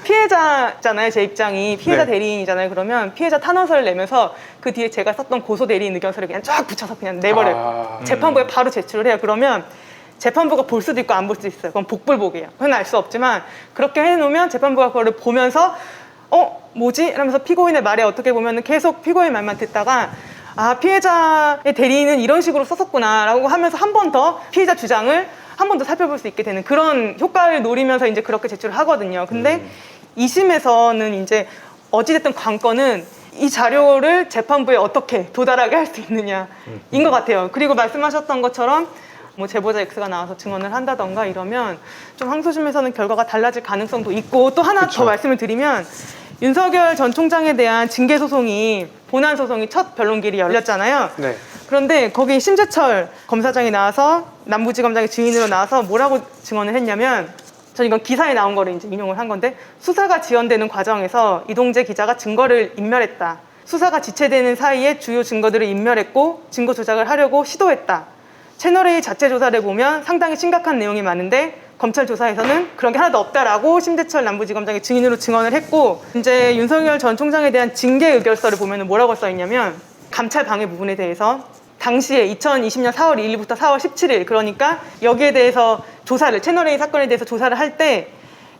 피해자잖아요. 제 입장이 피해자 네. 대리인이잖아요. 그러면 피해자 탄원서를 내면서 그 뒤에 제가 썼던 고소 대리인 의견서를 그냥 쫙 붙여서 그냥 내버려요. 아. 재판부에 바로 제출을 해요. 그러면 재판부가 볼 수도 있고 안 볼 수도 있어요. 그건 복불복이에요. 그건 알 수 없지만 그렇게 해놓으면 재판부가 그거를 보면서 뭐지? 이러면서 피고인의 말에 어떻게 보면 계속 피고인 말만 듣다가 피해자의 대리인은 이런 식으로 썼었구나 라고 하면서 한 번 더 피해자 주장을 한 번 더 살펴볼 수 있게 되는 그런 효과를 노리면서 이제 그렇게 제출을 하거든요. 근데 2심에서는 이제 어찌됐든 관건은 이 자료를 재판부에 어떻게 도달하게 할 수 있느냐인 것 같아요. 그리고 말씀하셨던 것처럼 뭐 제보자 X가 나와서 증언을 한다던가 이러면 좀 항소심에서는 결과가 달라질 가능성도 있고 또 하나 더 말씀을 드리면 윤석열 전 총장에 대한 징계 소송이 본안 소송이 첫 변론길이 열렸잖아요. 네. 그런데 거기 심재철 검사장이 나와서 남부지검장의 증인으로 나와서 뭐라고 증언을 했냐면 전 이건 기사에 나온 거를 이제 인용을 한 건데 수사가 지연되는 과정에서 이동재 기자가 증거를 인멸했다. 수사가 지체되는 사이에 주요 증거들을 인멸했고 증거 조작을 하려고 시도했다. 채널A 자체 조사를 보면 상당히 심각한 내용이 많은데 검찰 조사에서는 그런 게 하나도 없다라고 심재철 남부지검장이 증인으로 증언을 했고 이제 윤석열 전 총장에 대한 징계 의결서를 보면 뭐라고 써있냐면 감찰 방해 부분에 대해서 당시에 2020년 4월 2일부터 4월 17일 그러니까 여기에 대해서 조사를 채널A 사건에 대해서 조사를 할 때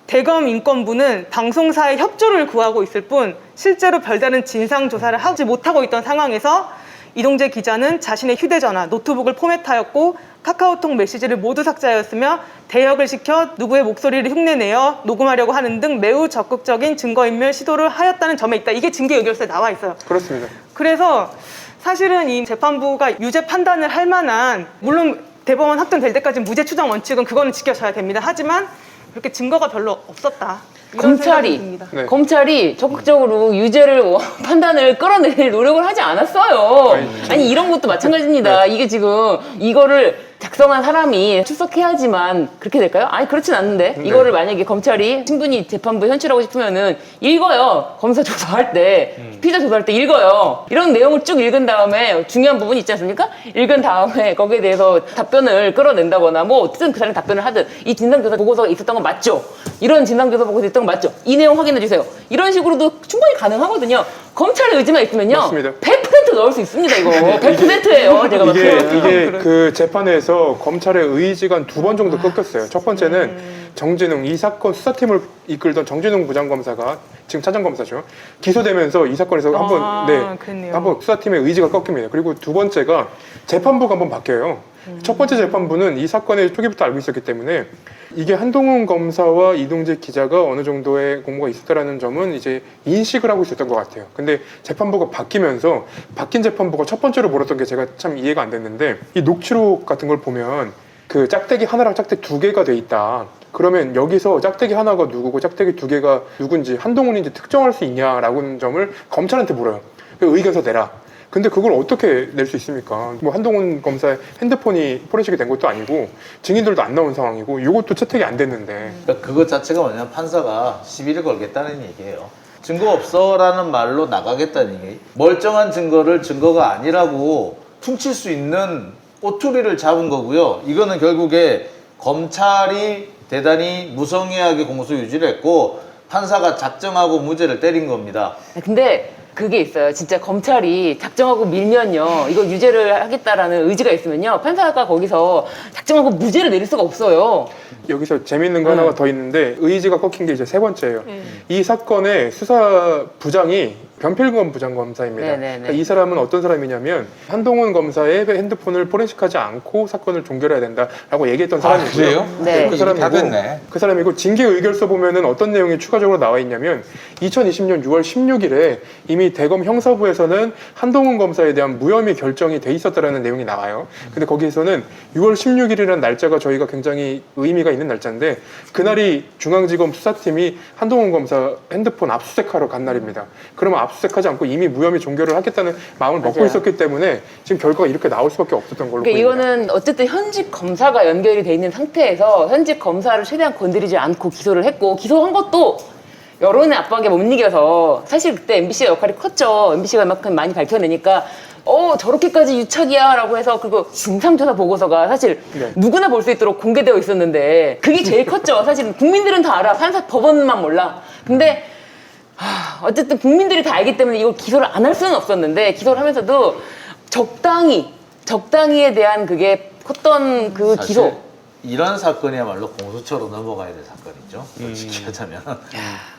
대검 인권부는 방송사의 협조를 구하고 있을 뿐 실제로 별다른 진상 조사를 하지 못하고 있던 상황에서 이동재 기자는 자신의 휴대전화, 노트북을 포맷하였고 카카오톡 메시지를 모두 삭제하였으며 대역을 시켜 누구의 목소리를 흉내내어 녹음하려고 하는 등 매우 적극적인 증거인멸 시도를 하였다는 점에 있다. 이게 징계 의결서에 나와 있어요. 그렇습니다. 그래서 사실은 이 재판부가 유죄 판단을 할 만한 물론 대법원 확정될 때까지 무죄 추정 원칙은 그거는 지켜져야 됩니다. 하지만 그렇게 증거가 별로 없었다. 이런 생각이 듭니다. 네. 검찰이 적극적으로 유죄를 판단을 끌어낼 노력을 하지 않았어요. 아니 이런 것도 마찬가지입니다. 이게 지금 이거를 작성한 사람이 출석해야지만 그렇게 될까요? 아니 그렇진 않는데 이거를 만약에 검찰이 충분히 재판부에 현실하고 싶으면은 읽어요. 검사 조사할 때 피의자 조사할 때 읽어요. 이런 내용을 쭉 읽은 다음에 중요한 부분이 있지 않습니까? 읽은 다음에 거기에 대해서 답변을 끌어낸다거나 뭐 어쨌든 그 사람이 답변을 하든 이 진상조사 보고서가 있었던 건 맞죠? 이런 진상조사 보고서 있던 건 맞죠? 이 내용 확인해 주세요. 이런 식으로도 충분히 가능하거든요. 검찰의 의지만 있으면요. 맞습니다. 100% 넣을 수 있습니다. 이거 100%예요. 제가 봤을 때. 이게 그 재판에서 검찰의 의지가 두 번 정도 꺾였어요. 첫 번째는 정진웅 이 사건 수사팀을 이끌던 정진웅 부장검사가 지금 차장검사죠. 기소되면서 이 사건에서 그렇네요. 한번 수사팀의 의지가 꺾입니다. 그리고 두 번째가 재판부가 한번 바뀌어요. 첫 번째 재판부는 이 사건의 초기부터 알고 있었기 때문에 이게 한동훈 검사와 이동재 기자가 어느 정도의 공모가 있었다라는 점은 이제 인식을 하고 있었던 것 같아요. 근데 재판부가 바뀌면서 바뀐 재판부가 첫 번째로 물었던 게 제가 참 이해가 안 됐는데 이 녹취록 같은 걸 보면 그 짝대기 하나랑 짝대기 두 개가 돼 있다. 그러면 여기서 짝대기 하나가 누구고 짝대기 두 개가 누군지 한동훈인지 특정할 수 있냐라는 점을 검찰한테 물어요. 그 의견서 내라. 근데 그걸 어떻게 낼 수 있습니까? 뭐 한동훈 검사의 핸드폰이 포렌식이 된 것도 아니고 증인들도 안 나온 상황이고 이것도 채택이 안 됐는데 그러니까 그것 자체가 뭐냐면 판사가 시비를 걸겠다는 얘기예요. 증거 없어라는 말로 나가겠다는 얘기. 멀쩡한 증거를 증거가 아니라고 퉁칠 수 있는 꼬투리를 잡은 거고요. 이거는 결국에 검찰이 대단히 무성의하게 공소 유지를 했고 판사가 작정하고 무죄를 때린 겁니다. 근데 그게 있어요. 진짜 검찰이 작정하고 밀면요. 이거 유죄를 하겠다라는 의지가 있으면요. 판사가 거기서 작정하고 무죄를 내릴 수가 없어요. 여기서 재밌는 거 하나가 더 있는데 의지가 꺾인 게 이제 세 번째예요. 이 사건의 수사 부장이 변필권 부장검사입니다. 그러니까 이 사람은 어떤 사람이냐면 한동훈 검사의 핸드폰을 포렌식하지 않고 사건을 종결해야 된다라고 얘기했던 사람이고요. 그래요? 네. 그 사람이고, 다 됐네. 그 사람이고 징계 의결서 보면은 어떤 내용이 추가적으로 나와 있냐면 2020년 6월 16일에 이미 대검 형사부에서는 한동훈 검사에 대한 무혐의 결정이 돼 있었다라는 내용이 나와요. 근데 거기에서는 6월 16일이라는 날짜가 저희가 굉장히 의미가 있는 날짜인데 그날이 중앙지검 수사팀이 한동훈 검사 핸드폰 압수수색하러 간 날입니다. 그러면 압수수색하지 않고 이미 무혐의 종결을 하겠다는 마음을 먹고 맞아요. 있었기 때문에 지금 결과가 이렇게 나올 수밖에 없었던 걸로 그러니까 보입니다. 이거는 어쨌든 현직 검사가 연결이 돼 있는 상태에서 현직 검사를 최대한 건드리지 않고 기소를 했고 기소한 것도 여론의 압박에 못 이겨서 사실 그때 MBC의 역할이 컸죠. MBC가 이만큼 많이 밝혀내니까 저렇게까지 유착이야 라고 해서 그리고 진상조사 보고서가 사실 네. 누구나 볼 수 있도록 공개되어 있었는데 그게 제일 컸죠. 사실 국민들은 다 알아. 판사 법원만 몰라. 근데 어쨌든 국민들이 다 알기 때문에 이걸 기소를 안 할 수는 없었는데 기소를 하면서도 적당히에 대한 그게 컸던 그 사실 기소. 이런 사건이야말로 공수처로 넘어가야 될 사건이죠. 솔직히 하자면.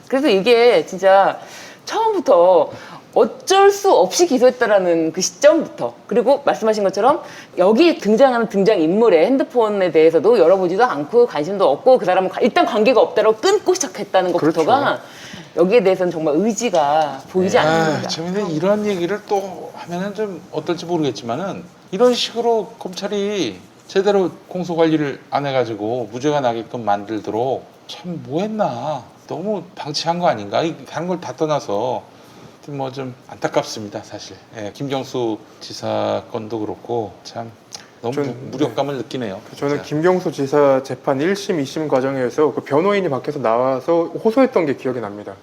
그래서 이게 진짜 처음부터 어쩔 수 없이 기소했다라는 그 시점부터 그리고 말씀하신 것처럼 여기 등장하는 등장인물의 핸드폰에 대해서도 열어보지도 않고 관심도 없고 그 사람은 일단 관계가 없다라고 끊고 시작했다는 것부터가 그렇죠. 여기에 대해서는 정말 의지가 보이지 않습니다. 재밌는 이런 얘기를 또 하면은 좀 어떨지 모르겠지만은 이런 식으로 검찰이 제대로 공소 관리를 안 해가지고 무죄가 나게끔 만들도록 참 뭐했나 너무 방치한 거 아닌가 다른 걸 다 떠나서 뭐 좀 안타깝습니다 사실. 예, 김경수 지사 건도 그렇고 참 너무 무력감을 느끼네요. 저는 진짜. 김경수 지사 재판 1심, 2심 과정에서 그 변호인이 밖에서 나와서 호소했던 게 기억이 납니다.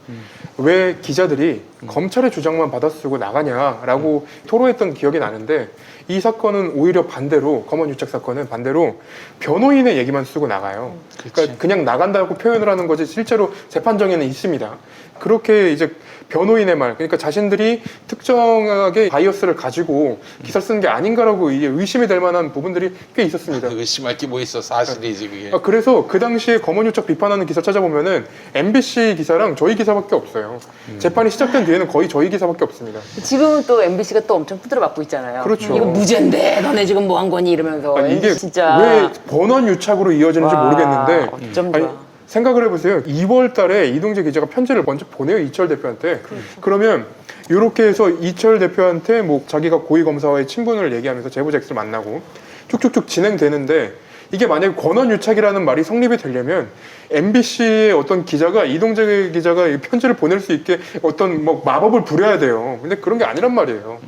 왜 기자들이 검찰의 주장만 받아쓰고 나가냐라고 토로했던 기억이 나는데 이 사건은 오히려 반대로 검언 유착 사건은 반대로 변호인의 얘기만 쓰고 나가요. 그러니까 그냥 나간다고 표현을 하는 거지 실제로 재판정에는 있습니다. 그렇게 이제 변호인의 말, 그러니까 자신들이 특정하게 바이어스를 가지고 기사를 쓰는 게 아닌가라고 이게 의심이 될 만한 부분들이 꽤 있었습니다. 의심할 게 뭐 있어 사실이지 그게. 그래서 그 당시에 검언유착 비판하는 기사 찾아보면은 MBC 기사랑 저희 기사밖에 없어요. 재판이 시작된 뒤에는 거의 저희 기사밖에 없습니다. 지금은 또 MBC가 또 엄청 두드려 맞고 있잖아요. 그렇죠. 이거 무죄인데 너네 지금 뭐 한 거니 이러면서 아니, 이게 진짜 왜 번원 유착으로 이어지는지 와, 모르겠는데 어쩜 좋아. 생각을 해보세요. 2월 달에 이동재 기자가 편지를 먼저 보내요. 이철 대표한테. 그러면 이렇게 해서 이철 대표한테 뭐 자기가 고위검사와의 친분을 얘기하면서 제보자 X를 만나고 쭉쭉쭉 진행되는데 이게 만약에 권한 유착이라는 말이 성립이 되려면 MBC의 어떤 기자가 이동재 기자가 이 편지를 보낼 수 있게 어떤 뭐 마법을 부려야 돼요. 근데 그런 게 아니란 말이에요.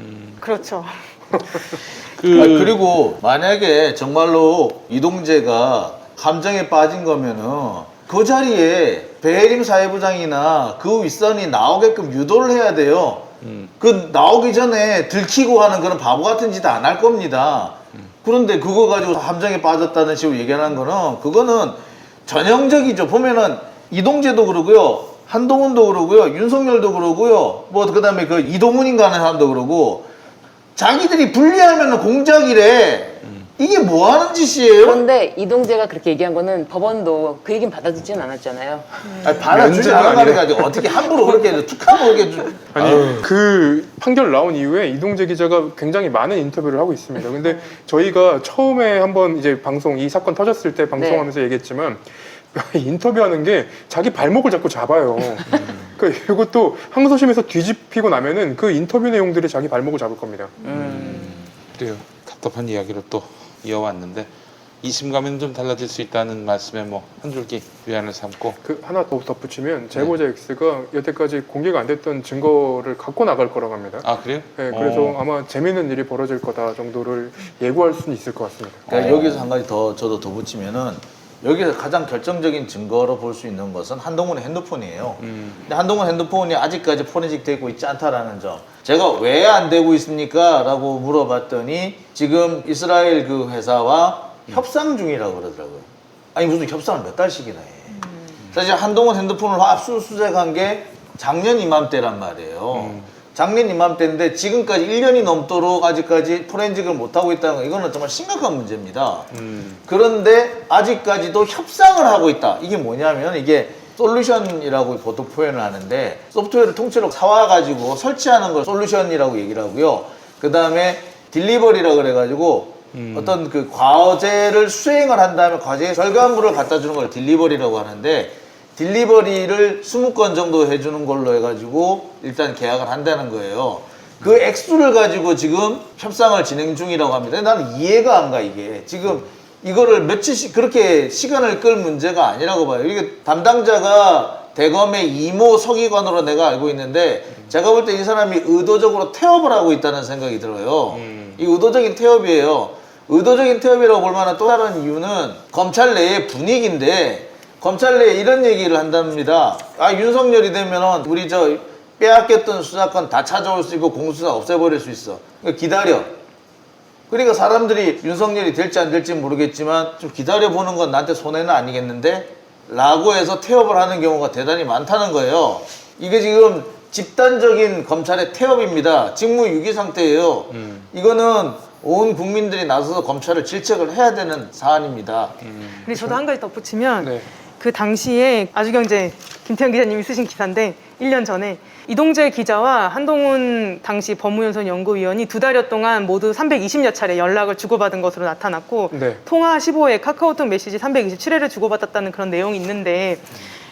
그렇죠. 그리고 만약에 정말로 이동재가 감정에 빠진 거면은 그 자리에 배혜림 사회부장이나 그 윗선이 나오게끔 유도를 해야 돼요. 그 나오기 전에 들키고 하는 그런 바보 같은 짓 안 할 겁니다. 그런데 그거 가지고 함정에 빠졌다는 식으로 얘기하는 거는 그거는 전형적이죠. 보면은 이동재도 그러고요. 한동훈도 그러고요. 윤석열도 그러고요. 뭐 그다음에 그 이동훈인가 하는 사람도 그러고 자기들이 분리하면 공작이래. 이게 뭐 하는 짓이에요? 그런데 이동재가 그렇게 얘기한 거는 법원도 그 얘기는 받아주지는 않았잖아요. 아니, 받아주지 면제가 않아가지고 아니라. 어떻게 함부로 그렇게 툭하고 이렇게 아니 그 판결 나온 이후에 이동재 기자가 굉장히 많은 인터뷰를 하고 있습니다. 근데 저희가 처음에 한번 이제 방송 이 사건 터졌을 때 방송하면서 얘기했지만 인터뷰하는 게 자기 발목을 자꾸 잡아요. 그러니까 이것도 항소심에서 뒤집히고 나면은 그 인터뷰 내용들이 자기 발목을 잡을 겁니다. 그래요. 답답한 이야기를 또 이어왔는데 2심 가면 좀 달라질 수 있다는 말씀에 뭐 한 줄기 위안을 삼고 그 하나 더 덧붙이면 제보자 X가 여태까지 공개가 안 됐던 증거를 갖고 나갈 거라고 합니다. 아 그래요? 네, 그래서 아마 재미있는 일이 벌어질 거다 정도를 예고할 수는 있을 것 같습니다. 그러니까 여기서 한 가지 더 저도 더 붙이면은 여기서 가장 결정적인 증거로 볼 수 있는 것은 한동훈의 핸드폰이에요. 근데 한동훈 핸드폰이 아직까지 포렌식 되고 있지 않다라는 점. 제가 왜 안 되고 있습니까? 라고 물어봤더니 지금 이스라엘 그 회사와 협상 중이라고 그러더라고요. 아니 무슨 협상을 몇 달씩이나 해. 사실 한동훈 핸드폰을 압수수색한 게 작년 이맘때란 말이에요. 작년 이맘때인데 지금까지 1년이 넘도록 아직까지 포렌식을 못하고 있다는 거 이거는 정말 심각한 문제입니다. 그런데 아직까지도 협상을 하고 있다. 이게 뭐냐면 이게 솔루션이라고 보통 표현을 하는데 소프트웨어를 통째로 사와가지고 설치하는 걸 솔루션이라고 얘기를 하고요. 그 다음에 딜리버리라고 그래가지고 어떤 그 과제를 수행을 한 다음에 과제의 결과물을 갖다 주는 걸 딜리버리라고 하는데 딜리버리를 20건 정도 해주는 걸로 해가지고 일단 계약을 한다는 거예요. 그 액수를 가지고 지금 협상을 진행 중이라고 합니다. 나는 이해가 안 가, 이게. 지금 이거를 며칠씩 그렇게 시간을 끌 문제가 아니라고 봐요. 이게 담당자가 대검의 이모 서기관으로 내가 알고 있는데 제가 볼 때 이 사람이 의도적으로 태업을 하고 있다는 생각이 들어요. 이 의도적인 태업이에요. 의도적인 태업이라고 볼 만한 또 다른 이유는 검찰 내의 분위기인데 검찰 내에 이런 얘기를 한답니다. 아, 윤석열이 되면은 우리 저 빼앗겼던 수사권 다 찾아올 수 있고 공수처 없애버릴 수 있어. 그러니까 기다려. 그러니까 사람들이 윤석열이 될지 안 될지 모르겠지만 좀 기다려보는 건 나한테 손해는 아니겠는데? 라고 해서 태업을 하는 경우가 대단히 많다는 거예요. 이게 지금 집단적인 검찰의 태업입니다. 직무유기 상태예요. 이거는 온 국민들이 나서서 검찰을 질책을 해야 되는 사안입니다. 근데 저도 한 가지 덧붙이면 네. 그 당시에 아주경제 김태형 기자님이 쓰신 기사인데 1년 전에 이동재 기자와 한동훈 당시 법무연수원 연구위원이 2달여 동안 모두 320여 차례 연락을 주고받은 것으로 나타났고 네. 통화 15회, 카카오톡 메시지 327회를 주고받았다는 그런 내용이 있는데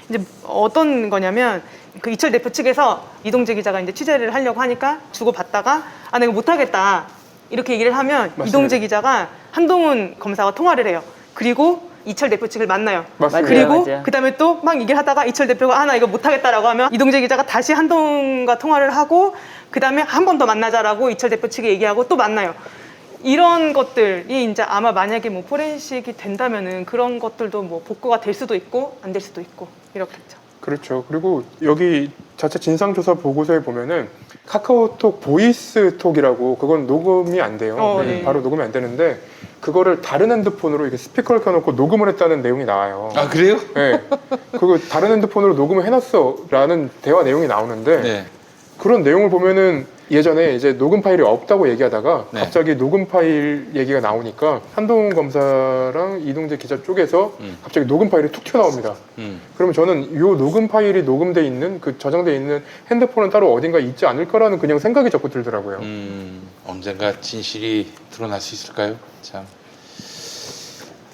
이제 어떤 거냐면 그 이철 대표 측에서 이동재 기자가 이제 취재를 하려고 하니까 주고받다가 아 내가 못하겠다 이렇게 얘기를 하면 맞습니다. 이동재 기자가 한동훈 검사와 통화를 해요. 그리고 이철 대표 측을 만나요. 맞습니다. 그리고 맞아요. 그다음에 또 막 얘기를 하다가 이철 대표가 아 나 이거 못하겠다라고 하면 이동재 기자가 다시 한동훈과 통화를 하고 그다음에 한 번 더 만나자라고 이철 대표 측에 얘기하고 또 만나요. 이런 것들이 이제 아마 만약에 뭐 포렌식이 된다면은 그런 것들도 뭐 복구가 될 수도 있고 안 될 수도 있고 이렇겠죠. 그렇죠. 그리고 여기 자체 진상조사 보고서에 보면은 카카오톡 보이스톡이라고 그건 녹음이 안 돼요. 네. 바로 녹음이 안 되는데 그거를 다른 핸드폰으로 이렇게 스피커를 켜놓고 녹음을 했다는 내용이 나와요. 아 그래요? 네. 그거 다른 핸드폰으로 녹음을 해놨어라는 대화 내용이 나오는데 네. 그런 내용을 보면은 예전에 이제 녹음 파일이 없다고 얘기하다가 네. 갑자기 녹음 파일 얘기가 나오니까 한동훈 검사랑 이동재 기자 쪽에서 갑자기 녹음 파일이 툭 튀어나옵니다. 그러면 저는 이 녹음 파일이 녹음돼 있는 그 저장돼 있는 핸드폰은 따로 어딘가 있지 않을 거라는 그냥 생각이 자꾸 들더라고요. 언젠가 진실이 드러날 수 있을까요? 참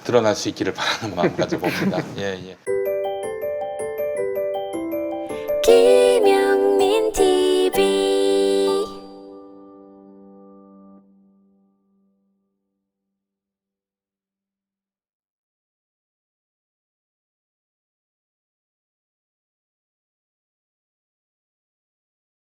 드러날 수 있기를 바라는 마음 가져봅니다. 예 예.